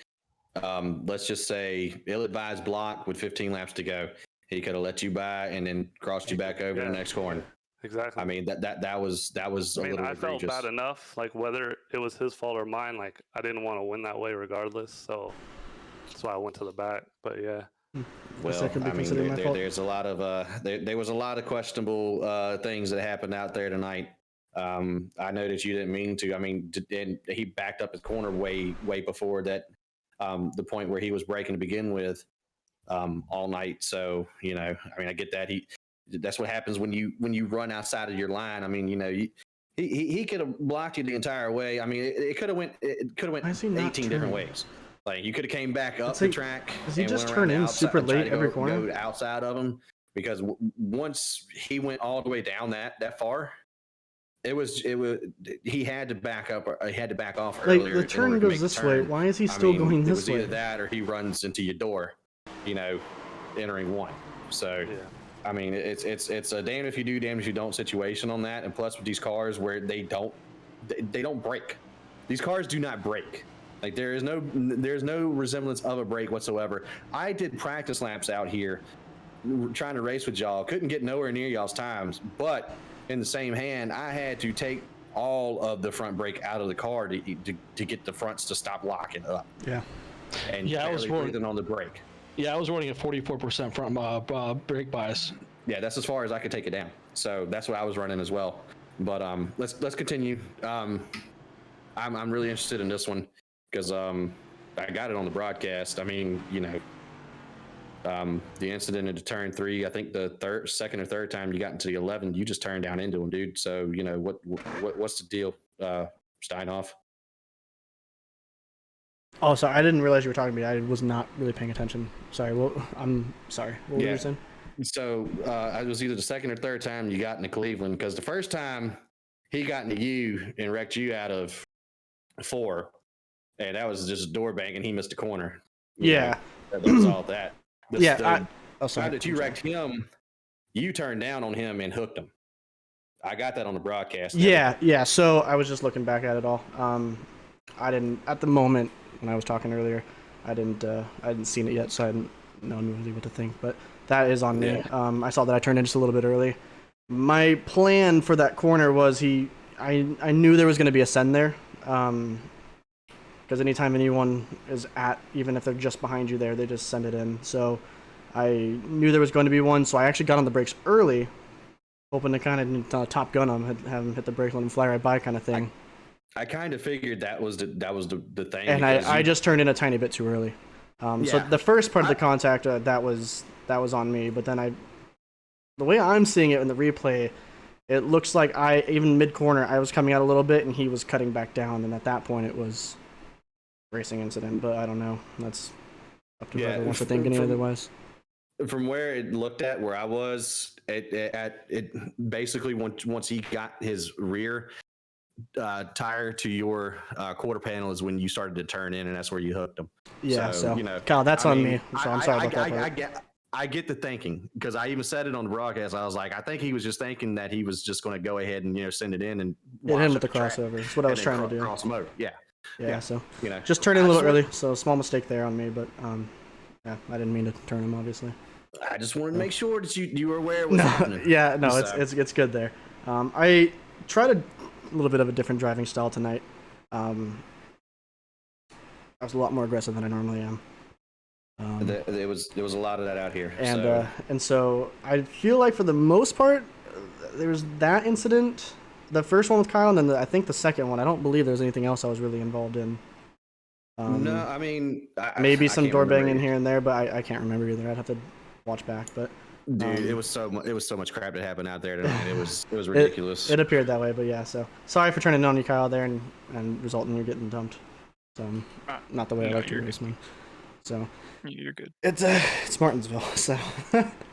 let's just say, ill-advised block with 15 laps to go. He could have let you by and then crossed you back over the next corner. Exactly. I mean that was a little I egregious. felt bad enough. Like whether it was his fault or mine, like I didn't want to win that way regardless. So that's why I went to the back. But yeah. Well, I mean, there's a lot of there was a lot of questionable things that happened out there tonight. I know that you didn't mean to. I mean, and he backed up his corner way before that, the point where he was braking to begin with, all night. So I mean, I get that. That's what happens when you run outside of your line. I mean, he could have blocked you the entire way. I mean, it could have went 18 different ways. Like you could have came back up the track. Does he just turn in super late every corner? Go outside of him, because once he went all the way down that far, he had to back up, or he had to back off earlier. Like the turn goes this way. Why is he still going this way? It was either that or he runs into your door, entering one. So. Yeah. I mean, it's a damn if you do, damn if you don't situation on that. And plus with these cars where they don't brake. These cars do not brake. Like there's no resemblance of a brake whatsoever. I did practice laps out here trying to race with y'all. Couldn't get nowhere near y'all's times. But in the same hand, I had to take all of the front brake out of the car to get the fronts to stop locking up. Yeah. And I was breathing on the brake. Yeah, I was running at 44% front brake bias. Yeah, that's as far as I could take it down. So that's what I was running as well. But let's continue. I'm really interested in this one because I got it on the broadcast. I mean, the incident into turn 3. I think the second or third time you got into the 11, you just turned down into him, dude. So what's the deal, Steinhoff? Oh, sorry. I didn't realize you were talking to me. I was not really paying attention. Sorry. Well, I'm sorry. What were you saying? So it was either the second or third time you got into Cleveland, because the first time he got into you and wrecked you out of 4, and that was just a door bang, and he missed a corner. Yeah. That was all that. Yeah. The time that you wrecked him, you turned down on him and hooked him. I got that on the broadcast. Yeah. So I was just looking back at it all. I didn't at the moment. When I was talking earlier, I hadn't seen it yet, so I hadn't known really what to think. But that is on me. I saw that I turned in just a little bit early. My plan for that corner was I knew there was going to be a send there, because anytime anyone is even if they're just behind you there, they just send it in. So I knew there was going to be one, so I actually got on the brakes early, hoping to kind of Top Gun him, have him hit the brake, let him fly right by, kind of thing. I kind of figured that was the thing. And I just turned in a tiny bit too early. So the first part of the contact, that was on me. But then the way I'm seeing it in the replay, it looks like even mid-corner, I was coming out a little bit and he was cutting back down. And at that point, it was a racing incident. But I don't know. That's up to whoever wants to think any otherwise. From where it looked at where I was, it basically once he got his rear tire to your quarter panel is when you started to turn in, and that's where you hooked them. Yeah, so Kyle, that's on me. So I'm sorry about that. I get the thinking, because I even said it on the broadcast. I was like, I think he was just thinking that he was just going to go ahead and send it in and hit him with the crossover. That's what I was trying to do. Cross him over. Yeah. So just turn in a little early. So small mistake there on me, but I didn't mean to turn him, obviously. I just wanted to make sure that you were aware of what's happening. It's good there. I tried a little bit of a different driving style tonight. I was a lot more aggressive than I normally am. There was a lot of that out here, and so I feel like for the most part, there was that incident, the first one with Kyle, and then I think the second one. I don't believe there's anything else I was really involved in. No, I mean maybe some door banging here and there, but I can't remember either. I'd have to watch back, but. Dude, it was so much crap that happened out there tonight. It was ridiculous. It appeared that way, but yeah. So sorry for turning on you, Kyle, there, and resulting in you getting dumped. So not the way I like to race, man. So you're good. It's Martinsville, so.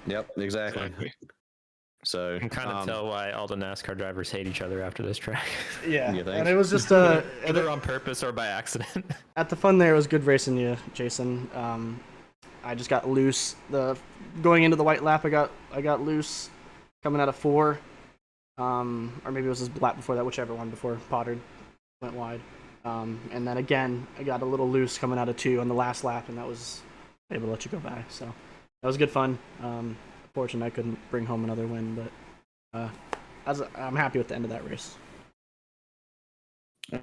Yep, exactly. So you can kind of tell why all the NASCAR drivers hate each other after this track. Yeah, and it was just either on purpose or by accident. At the fun there, it was good racing you, Jason. I just got loose. Going into the white lap, I got loose coming out of 4. Or maybe it was his lap before that, whichever one before Potter went wide. And then again, I got a little loose coming out of 2 on the last lap, and that was able to let you go by. So that was good fun. Fortunately, I couldn't bring home another win, but I'm happy with the end of that race.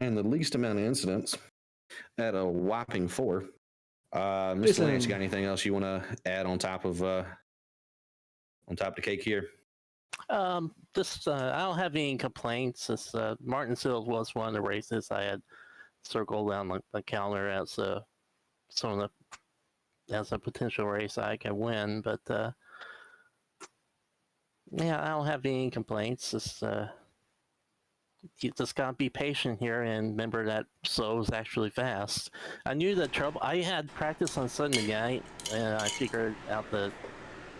And the least amount of incidents at a whopping 4. Mr. Lance, you got anything else you want to add on top of the cake here? I don't have any complaints. Martinsville was one of the races I had circled down the calendar as a potential race I can win, but yeah, I don't have any complaints. You just gotta be patient here and remember that slow is actually fast. I knew the trouble. I had practice on Sunday night, and I figured out the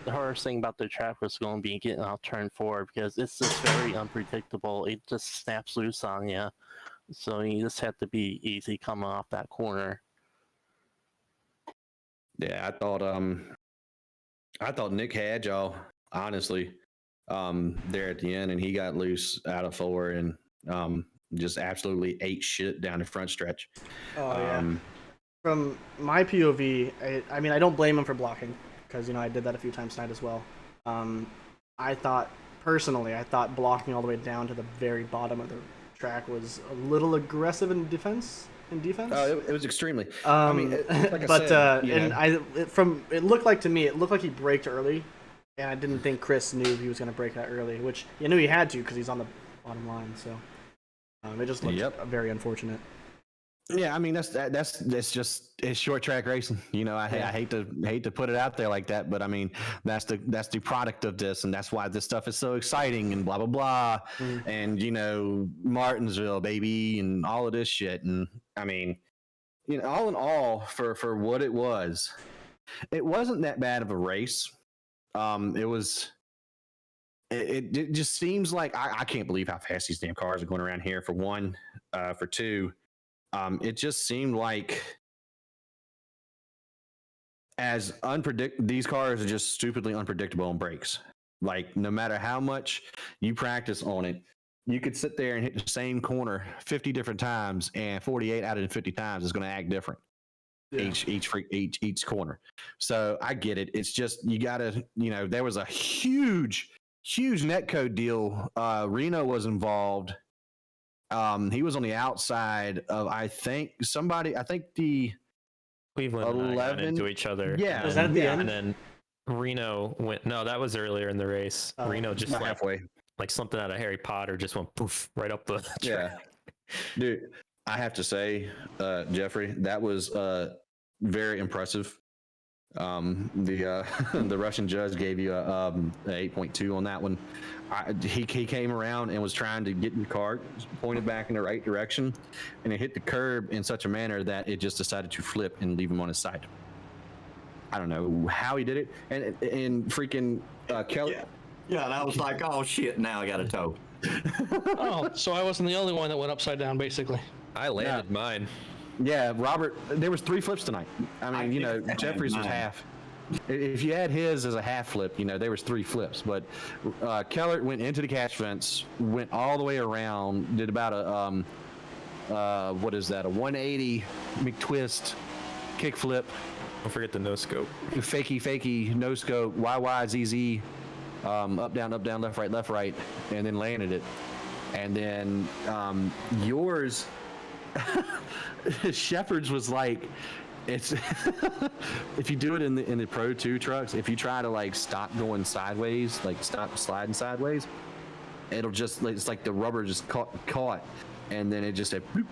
hardest thing about the track was going to be getting off turn 4 because it's just very unpredictable. It just snaps loose on you, so you just have to be easy coming off that corner. Yeah, I thought Nick had y'all, honestly, there at the end, and he got loose out of 4 and just absolutely ate shit down the front stretch. Oh yeah. From my POV, I mean, I don't blame him for blocking because I did that a few times tonight as well. I thought blocking all the way down to the very bottom of the track was a little aggressive in defense. Oh, it was extremely. I mean, like but said, it looked like to me, it looked like he braked early, and I didn't think Chris knew he was going to brake that early, which you knew he had to because he's on the bottom line. So it just looked very unfortunate. Yeah, I mean it's short track racing. I hate to put it out there like that, but I mean that's the product of this, and that's why this stuff is so exciting and blah blah blah, and Martinsville baby and all of this shit, and I mean, all in all, for what it wasn't that bad of a race. It just seems like I can't believe how fast these damn cars are going around here. For one, for two. It just seemed like these cars are just stupidly unpredictable on brakes. Like, no matter how much you practice on it, you could sit there and hit the same corner 50 different times, and 48 out of the 50 times is going to act different. Yeah. Each corner. So I get it. It's just you gotta, there was a huge netcode deal. Reno was involved. He was on the outside of, I think the Cleveland 11 got into each other. Yeah. Was that at the end? And then Reno went, no, that was earlier in the race. Reno just halfway. Like something out of Harry Potter just went poof right up the track. Yeah. Dude, I have to say, Jeffrey, that was very impressive. The Russian judge gave you a 8.2 on that one. He came around and was trying to get the car pointed back in the right direction, and it hit the curb in such a manner that it just decided to flip and leave him on his side. I don't know how he did it, and freaking Kelly. Yeah, and I was like, oh shit, now I got a tow. Oh, so I wasn't the only one that went upside down, basically. I landed mine. Yeah, Robert, there was 3 flips tonight. I mean, Jeffrey's was half. If you add his as a half flip, there was 3 flips. But Keller went into the catch fence, went all the way around, did about a 180 McTwist kick flip. Don't forget the no scope. Fakey, no scope, YYZZ, up, down, left, right, and then landed it. And then yours, Shepard's was like, it's if you do it in the Pro 2 trucks, if you try to like stop going sideways, like stop sliding sideways, it'll just, it's like the rubber just caught, and then it just said, boop.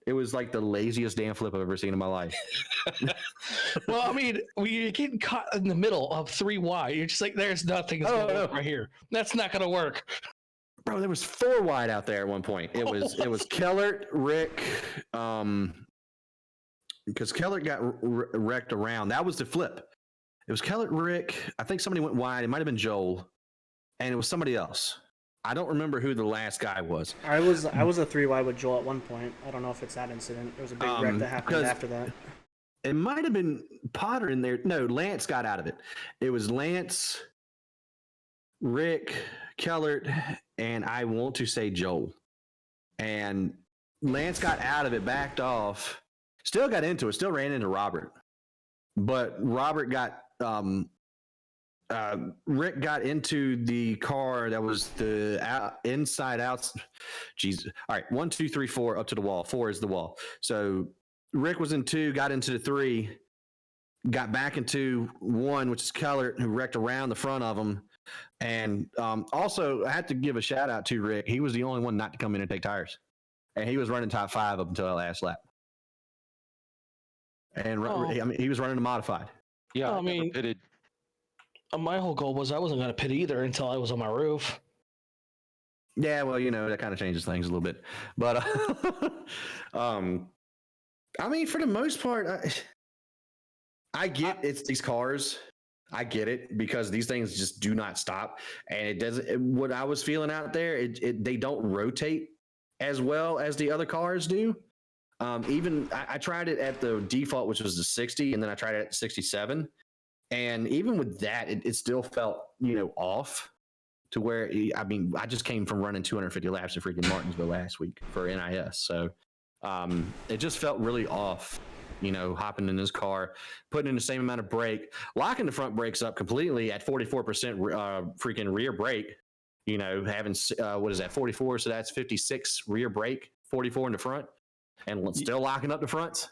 It was like the laziest damn flip I've ever seen in my life. Well, I mean, you're getting caught in the middle of 3 wide. You're just like, there's nothing that's going to work right here. That's not going to work. Bro, there was 4 wide out there at one point. It was Kellert, Rick, because Kellert got wrecked around. That was the flip. It was Kellert, Rick. I think somebody went wide. It might have been Joel, and it was somebody else. I don't remember who the last guy was. I was a 3 wide with Joel at one point. I don't know if it's that incident. There was a big wreck that happened after that. It might have been Potter in there. No, Lance got out of it. It was Lance, Rick, Kellert, and I want to say Joel. And Lance got out of it, backed off, still got into it, still ran into Robert. But Robert got Rick got into the car that was the inside out. Jesus. All right. 1, 2, 3, 4 up to the wall. 4 is the wall. So Rick was in 2, got into the 3, got back into 1, which is Keller, who wrecked around the front of him. And also, I had to give a shout out to Rick. He was the only one not to come in and take tires. And he was running top 5 up until the last lap. And I mean, he was running a modified. Yeah, I mean, pitted. My whole goal was I wasn't going to pit either until I was on my roof. Yeah, well, you know, that kind of changes things a little bit. But, I mean, for the most part, I get it's these cars. I get it because these things just do not stop. And it doesn't, what I was feeling out there, they don't rotate as well as the other cars do. Even I tried it at the default, which was the 60, and then I tried it at 67. And even with that, it still felt, you know, off to where, I mean, I just came from running 250 laps at freaking Martinsville last week for NIS. So it just felt really off, you know, hopping in this car, putting in the same amount of brake, locking the front brakes up completely at 44% freaking rear brake, you know, having, what is that, 44? So that's 56 rear brake, 44 in the front, and still locking up the fronts.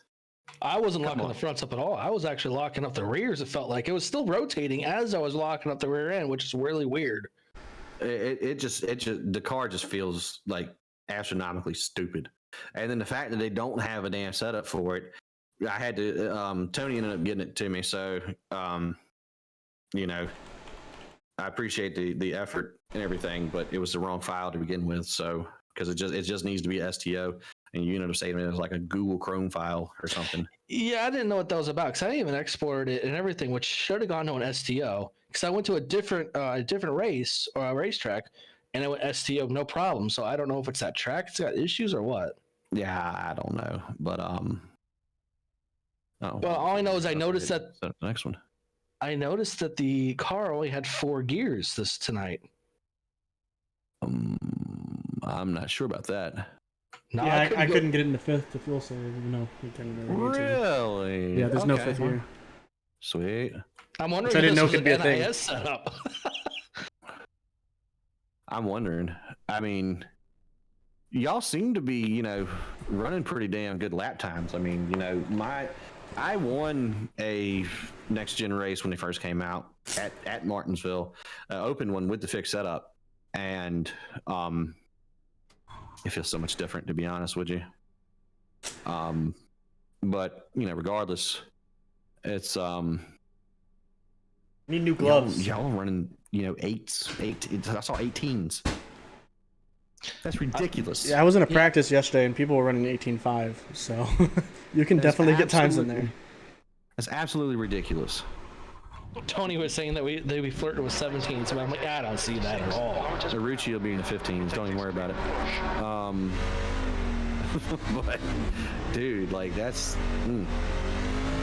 I wasn't locking the fronts up at all. I was actually locking up the rears. It felt like it was still rotating as I was locking up the rear end, which is really weird. It just the car just feels like astronomically stupid. And then the fact that they don't have a damn setup for it, I had to, Tony ended up getting it to me. So, you know, I appreciate the effort and everything, but it was the wrong file to begin with. So, because it just needs to be STO. And you ended up saying it was like a Google Chrome file or something. Yeah, I didn't know what that was about because I didn't even exported it and everything, which should have gone to an STO. Because I went to a different race or a racetrack, and it went STO no problem. So I don't know if it's that track it's got issues or what. Yeah, I don't know, but well, all I know is I noticed that the next one. I noticed that the car only had 4 gears tonight. I'm not sure about that. No, yeah, I couldn't get it in the 5th to fuel save. No, really? Yeah, there's no 5th here. Sweet. I'm wondering if I didn't know could be a thing. NIS setup. I'm wondering. I mean, y'all seem to be, you know, running pretty damn good lap times. I mean, you know, I won a next gen race when they first came out at Martinsville, open one with the fixed setup, and it feels so much different, to be honest with you. But you know, regardless, it's need new gloves. Y'all running, you know, I saw 18s. That's ridiculous. I was in a practice yesterday, and people were running 18.5. So you can definitely get times in there. That's absolutely ridiculous. Tony was saying that they'd be flirting with 17s, but I'm like, I don't see that at all. Arucci will be in the 15s. Don't even worry about it. But, dude, like, that's...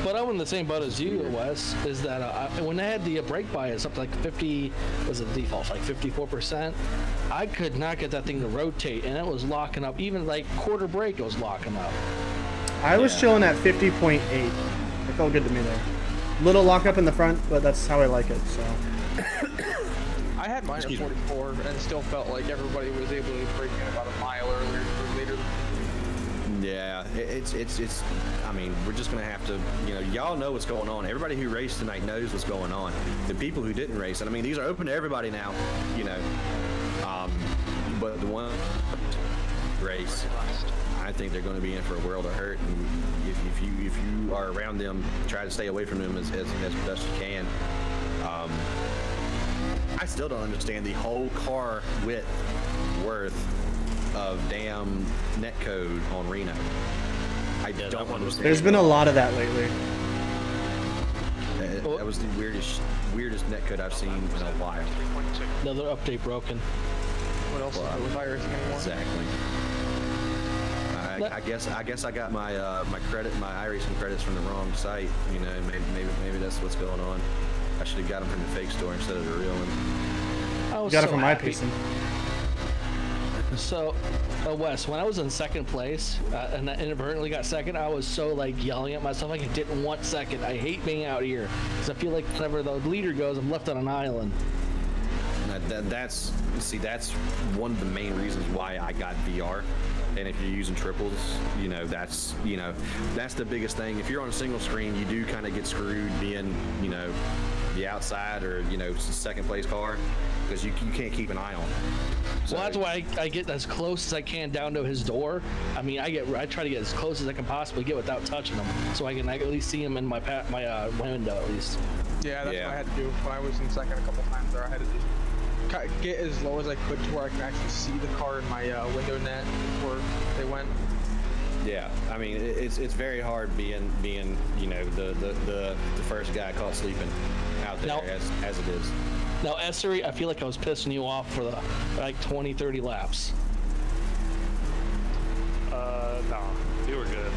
But I'm in the same boat as you, Wes, is that when I had the brake bias up to like 50, was it default, like 54%, I could not get that thing to rotate, and it was locking up. Even like quarter brake, it was locking up. I was chilling at 50.8. It felt good to me there. Little lock up in the front, but that's how I like it. So I had mine at 44 and still felt like everybody was able to break in about a mile earlier or later. Yeah, it's. I mean, we're just gonna have to. You know, y'all know what's going on. Everybody who raced tonight knows what's going on. The people who didn't race, and I mean, these are open to everybody now. You know, but the one race, I think they're going to be in for a world of hurt. And if you are around them, try to stay away from them as best you can. I still don't understand the whole car width worth of damn netcode on Reno. I don't understand. There's been a lot of that lately. That was the weirdest netcode I've seen in a while. Another update broken. What else is with iRacing anymore? Exactly. I guess I got my my iRacing credits from the wrong site. You know, maybe that's what's going on. I should have got them from the fake store instead of the real one. I was Got it so from happy. iPacing. So, Wes, when I was in second place and I inadvertently got second, I was so like yelling at myself like I didn't want second. I hate being out here because I feel like whenever the leader goes, I'm left on an island. That's one of the main reasons why I got VR. And if you're using triples, you know, that's the biggest thing. If you're on a single screen, you do kind of get screwed being, you know, the outside or, you know, second place car, because you can't keep an eye on it. So, Well, that's why I get as close as I can down to his door. I mean, I try to get as close as I can possibly get without touching him, so I can at least see him in my window at least. Yeah, that's what I had to do when I was in second a couple times there. I had to just get as low as I could to where I can actually see the car in my window net before they went. Yeah, I mean, it's very hard being you know the first guy caught sleeping out there as it is. Now, Essery, I feel like I was pissing you off for the like 20-30 laps. No, you were good.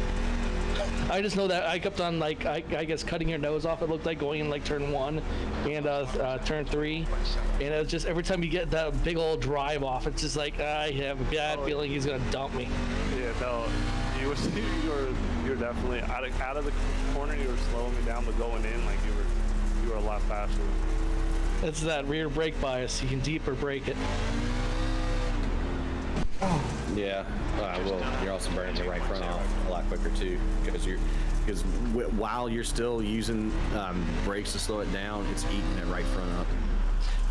I just know that I kept on like I guess cutting your nose off. It looked like going in like turn 1 and turn 3, and it was just every time you get that big old drive off, it's just like I have a bad feeling he's gonna dump me. Yeah, no, you were definitely out of the corner. You were slowing me down, but going in like you were a lot faster. It's that rear brake bias. You can deeper brake it. Yeah, well, you're also burning the right front off a lot quicker too, because while you're still using brakes to slow it down, it's eating that right front up.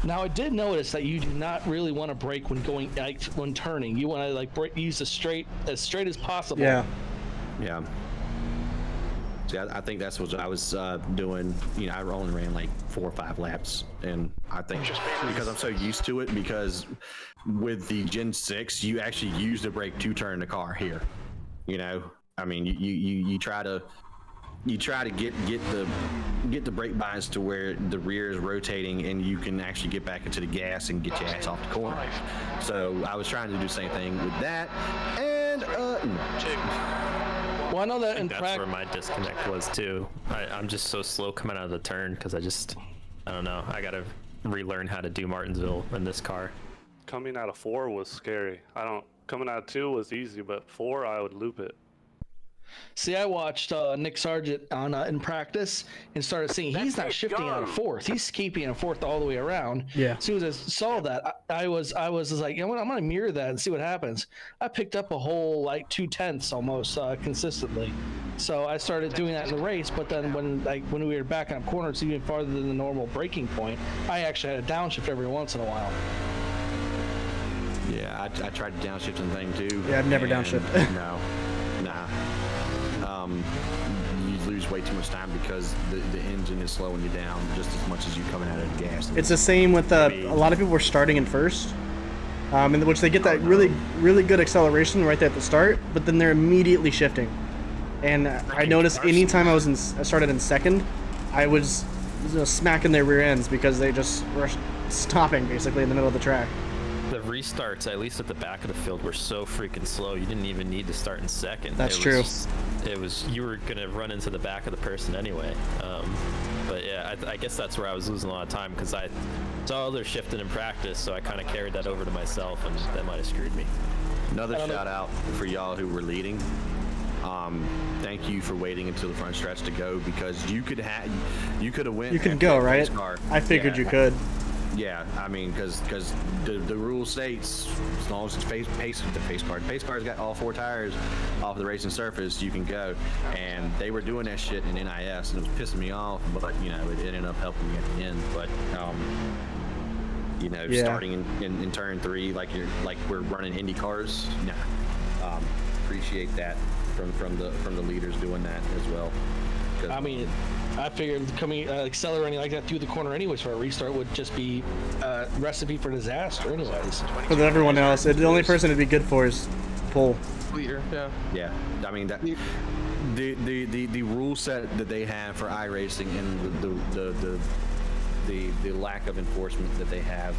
Now, I did notice that you do not really want to brake when going when turning. You want to like use as straight as possible. Yeah. Yeah. See, I think that's what I was doing. You know, I only ran like 4 or 5 laps, and I think because I'm so used to it, because with the Gen 6, you actually use the brake to turn the car here. You know, I mean, you try to get the brake bias to where the rear is rotating, and you can actually get back into the gas and get your ass off the corner. So I was trying to do the same thing with that, and Well, I know that in that's where my disconnect was too. I'm just so slow coming out of the turn because I don't know. I gotta relearn how to do Martinsville in this car. Coming out of 4 was scary. Coming out of 2 was easy, but 4 I would loop it. See, I watched Nick Sargent on in practice and started seeing he's not shifting out of 4th. He's keeping in 4th all the way around. Yeah. As soon as I saw that, I was like, you know what, I'm gonna mirror that and see what happens. I picked up a whole like 2/10 almost consistently. So I started doing that in the race, but then when we were backing up corners even farther than the normal braking point, I actually had a downshift every once in a while. yeah, I tried to downshift and thing too. Yeah, I've never downshift. No, nah. You lose way too much time because the engine is slowing you down just as much as you coming out of the gas. It's the same with a lot of people were starting in first, in which they get that really good acceleration right there at the start, but then they're immediately shifting. And I noticed anytime I started in second, I was smacking their rear ends because they just were stopping basically in the middle of the track. The restarts, at least at the back of the field, were so freaking slow. You didn't even need to start in second. That's true. You were gonna run into the back of the person anyway. But yeah, I guess that's where I was losing a lot of time because I saw others shifting in practice, so I kind of carried that over to myself, and that might have screwed me. Another shout out for y'all who were leading. Thank you for waiting until the front stretch to go, because you could have went. You could go, right? I figured you could. Yeah, I mean, because the rule states as long as it's the pace car's got all 4 tires off the racing surface, you can go. And they were doing that shit in NIS, and it was pissing me off. But you know, it ended up helping me at the end. But you know, starting in turn 3, like we're running Indy cars. Nah, appreciate that from the leaders doing that as well. I mean, I figured accelerating like that through the corner anyways for a restart would just be a recipe for disaster anyways. For everyone else, the only person it'd be good for is Pole. Leader, yeah. Yeah, I mean that the rule set that they have for iRacing and the lack of enforcement that they have.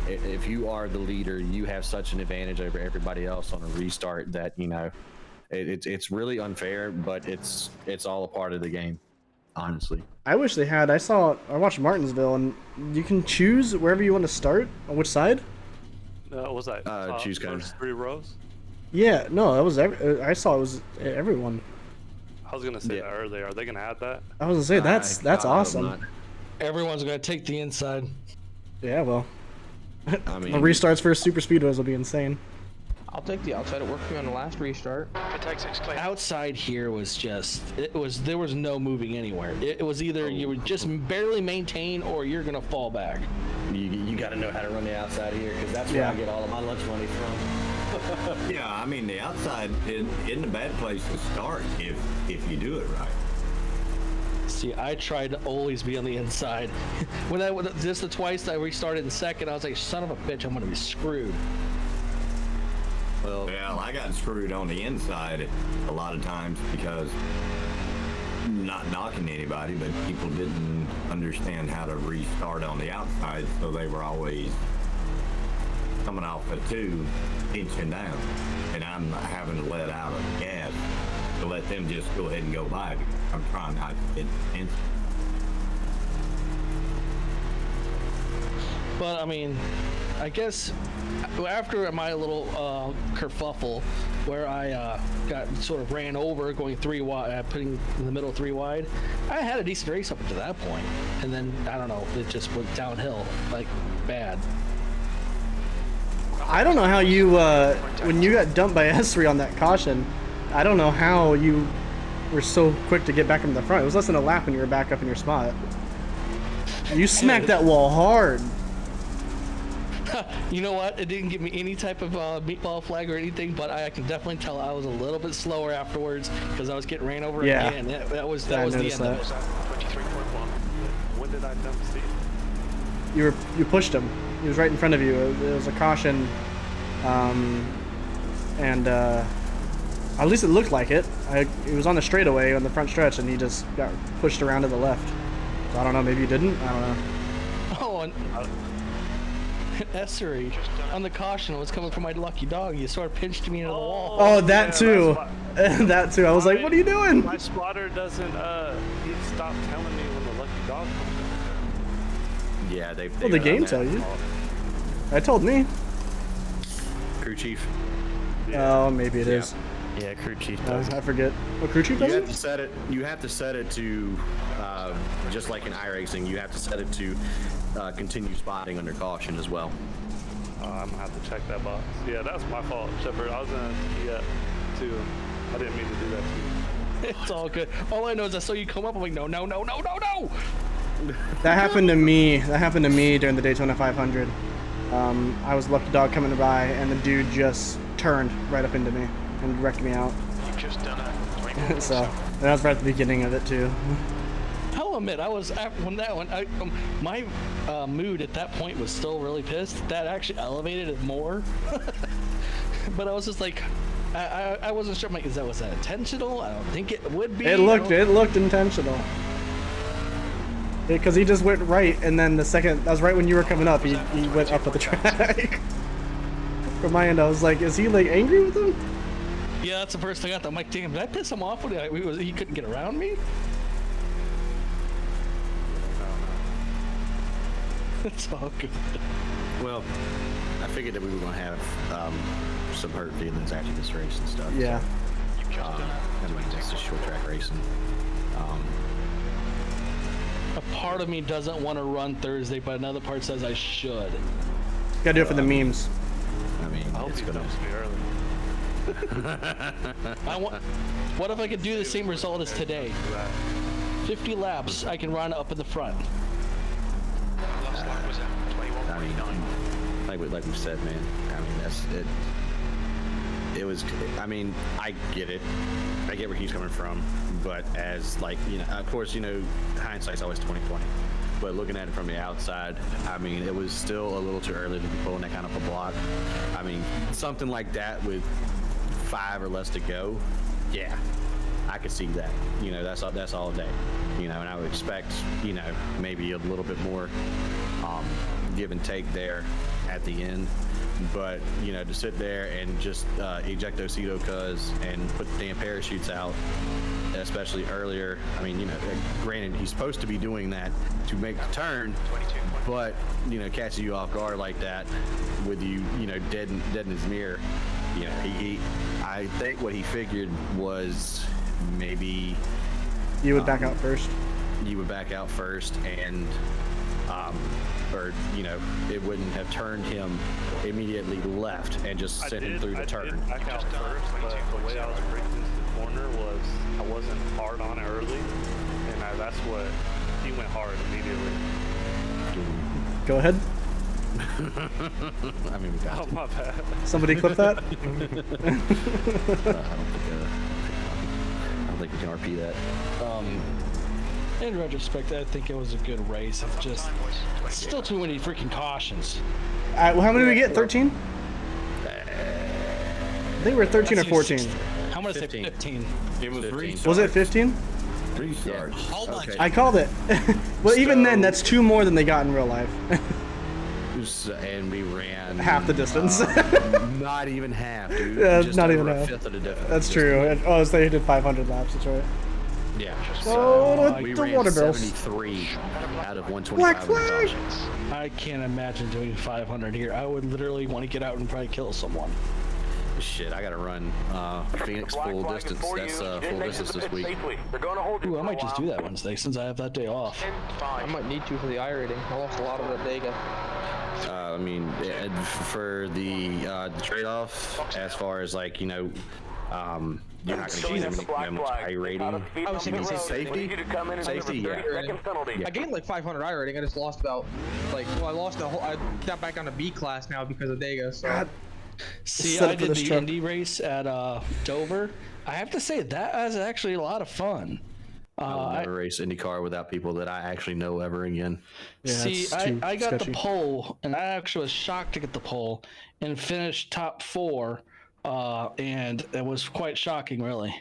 If you are the leader, you have such an advantage over everybody else on a restart that, you know, It's really unfair, but it's all a part of the game, honestly. I wish they had. I watched Martinsville, and you can choose wherever you want to start on which side. What was that? Choose code. First 3 rows. Yeah, no, that was I saw it was everyone. I was gonna say that earlier. Are they gonna add that? I was gonna say that's awesome. Everyone's gonna take the inside. Yeah, well, I mean, the restarts for super speedways will be insane. I'll take the outside. It worked for me on the last restart. Outside here was just there was no moving anywhere. It was either you would just barely maintain or you're gonna fall back. You got to know how to run the outside here because that's where I get all of my lunch money from. Yeah, I mean the outside isn't a bad place to start if you do it right. See, I tried to always be on the inside. When just the twice I restarted in second, I was like, son of a bitch, I'm gonna be screwed. Well, I got screwed on the inside a lot of times because, not knocking anybody, but people didn't understand how to restart on the outside, so they were always coming off at 2, inching down, and I'm having to let out of gas to let them just go ahead and go by because I'm trying not to get into. But I mean, I guess after my little kerfuffle where I got sort of ran over going 3 wide, putting in the middle 3 wide, I had a decent race up to that point, and then I don't know, it just went downhill like bad. I don't know how you when you got dumped by S3 on that caution. I don't know how you were so quick to get back in the front. It was less than a lap when you were back up in your spot. You smacked that wall hard. You know what? It didn't give me any type of meatball flag or anything, but I can definitely tell I was a little bit slower afterwards because I was getting ran over again. That was the end of it. 23.1. When did I dump Steve? You pushed him. He was right in front of you. It was a caution, and at least it looked like it. He was on the straightaway on the front stretch, and he just got pushed around to the left. So I don't know. Maybe you didn't. I don't know. Oh, and Essery on the caution was coming from my lucky dog. You sort of pinched me into the wall. Oh, that too. That too. I was like, what are you doing? My spotter doesn't. He stopped telling me when the lucky dog comes in. Yeah, they. Well, the game tell you. That told me. Crew chief. Oh, maybe it is. Yeah, crew chief does. I forget. What crew chief does? You have to set it. You have to set it to, just like in iRacing, you have to set it to continue spotting under caution as well. I'm gonna have to check that box. Yeah, that's my fault, Shepard. I was gonna tee up too. I didn't mean to do that to you. It's all good. All I know is I saw you come up. I'm like, no. That happened to me. That happened to me during the Daytona 500. I was lucky dog coming by, and the dude just turned right up into me and wrecked me out. You've just done a So that was right at the beginning of it too. I'll admit, I was when that one. My mood at that point was still really pissed. That actually elevated it more. But I was just like, I wasn't sure. I'm like, was that intentional? I don't think it would be. It looked intentional. Because he just went right, and then the second, that was right when you were coming up, he went up at the track. From my end, I was like, is he like angry with him? Yeah, that's the first thing I thought. I'm like, damn, did I piss him off when he couldn't get around me? It's all good. Well, I figured that we were going to have some hurt feelings after this race and stuff. Yeah. So, I mean, it's just short track racing. A part of me doesn't want to run Thursday, but another part says I should. Gotta do it for the memes. I mean, it's gonna be early. What if I could do the same result as today? 50 laps, I can run up in the front. Last lap was at 21.9. Like we said, man. I mean, that's it. It was. I mean, I get it. I get where he's coming from, but as like of course, hindsight's always 20/20. But looking at it from the outside, I mean, it was still a little too early to be pulling that kind of a block. I mean, something like that with 5 or less to go, yeah, I could see that. That's all day. And I would expect, maybe a little bit more give and take there at the end. But to sit there and just eject Ocido cuz and put the damn parachutes out, especially earlier. I mean, granted, he's supposed to be doing that to make the turn, but catching you off guard like that with you, dead in his mirror. I think what he figured was maybe you would back out first. You would back out first, and or it wouldn't have turned him immediately left and just sent him through the turn. I did back out first, but the way I was breaking into the corner was I wasn't hard on it early, and that's what he went hard immediately. Go ahead. I mean, we got Oh, my bad. Somebody clip that. I don't think we can RP that. In retrospect, I think it was a good race. It's just still too many freaking cautions. Well, how many did we get? 13? I think we were 13 or 14. How much? 15. It was 15. Was it 15? Restart. Okay. I called it. Well, even then, that's 2 more than they got in real life. And we ran half the distance. Not even half, dude. Yeah, just not over even a half. fifth of the difference. That's true. Oh, so they did 500 laps. That's right. Yeah. So we the ran water barrels. 73 out of 125. Black flag. I can't imagine doing 500 here. I would literally want to get out and probably kill someone. Shit, I gotta run Phoenix full distance. That's full distance this week. Ooh, I might just do that Wednesday since I have that day off. I might need to for the iRating. I lost a lot of that Dega. I mean, for the trade-off, as far as like you're not going to gain that much iRating. I was thinking safety. Safety, yeah. I gained like 500 iRating. I just lost about I lost the whole. I got back on the B class now because of Dega. So. God. See, I did the Indy race at Dover. I have to say that was actually a lot of fun. I will never race IndyCar without people that I actually know ever again. Yeah, see, I got the pole, and I actually was shocked to get the pole and finished top 4, and it was quite shocking, really.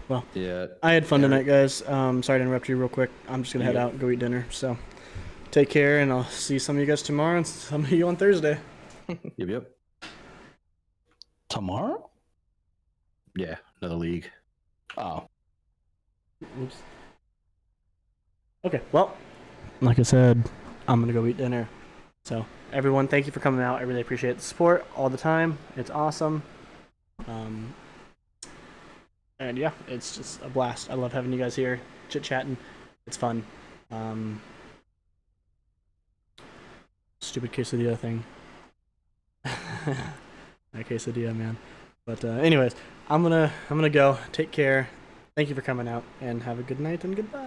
Well, yeah, I had fun tonight, guys. Sorry to interrupt you real quick. I'm just gonna head out and go eat dinner. So, take care, and I'll see some of you guys tomorrow and some of you on Thursday. Yep. Tomorrow? Yeah, another league. Oh. Oops. Okay, well, like I said, I'm gonna go eat dinner. So, everyone, thank you for coming out. I really appreciate the support all the time. It's awesome. And yeah, it's just a blast. I love having you guys here, chit-chatting. It's fun. Stupid quesadilla thing. That quesadilla, man. But anyways, I'm gonna go. Take care. Thank you for coming out, and have a good night and goodbye.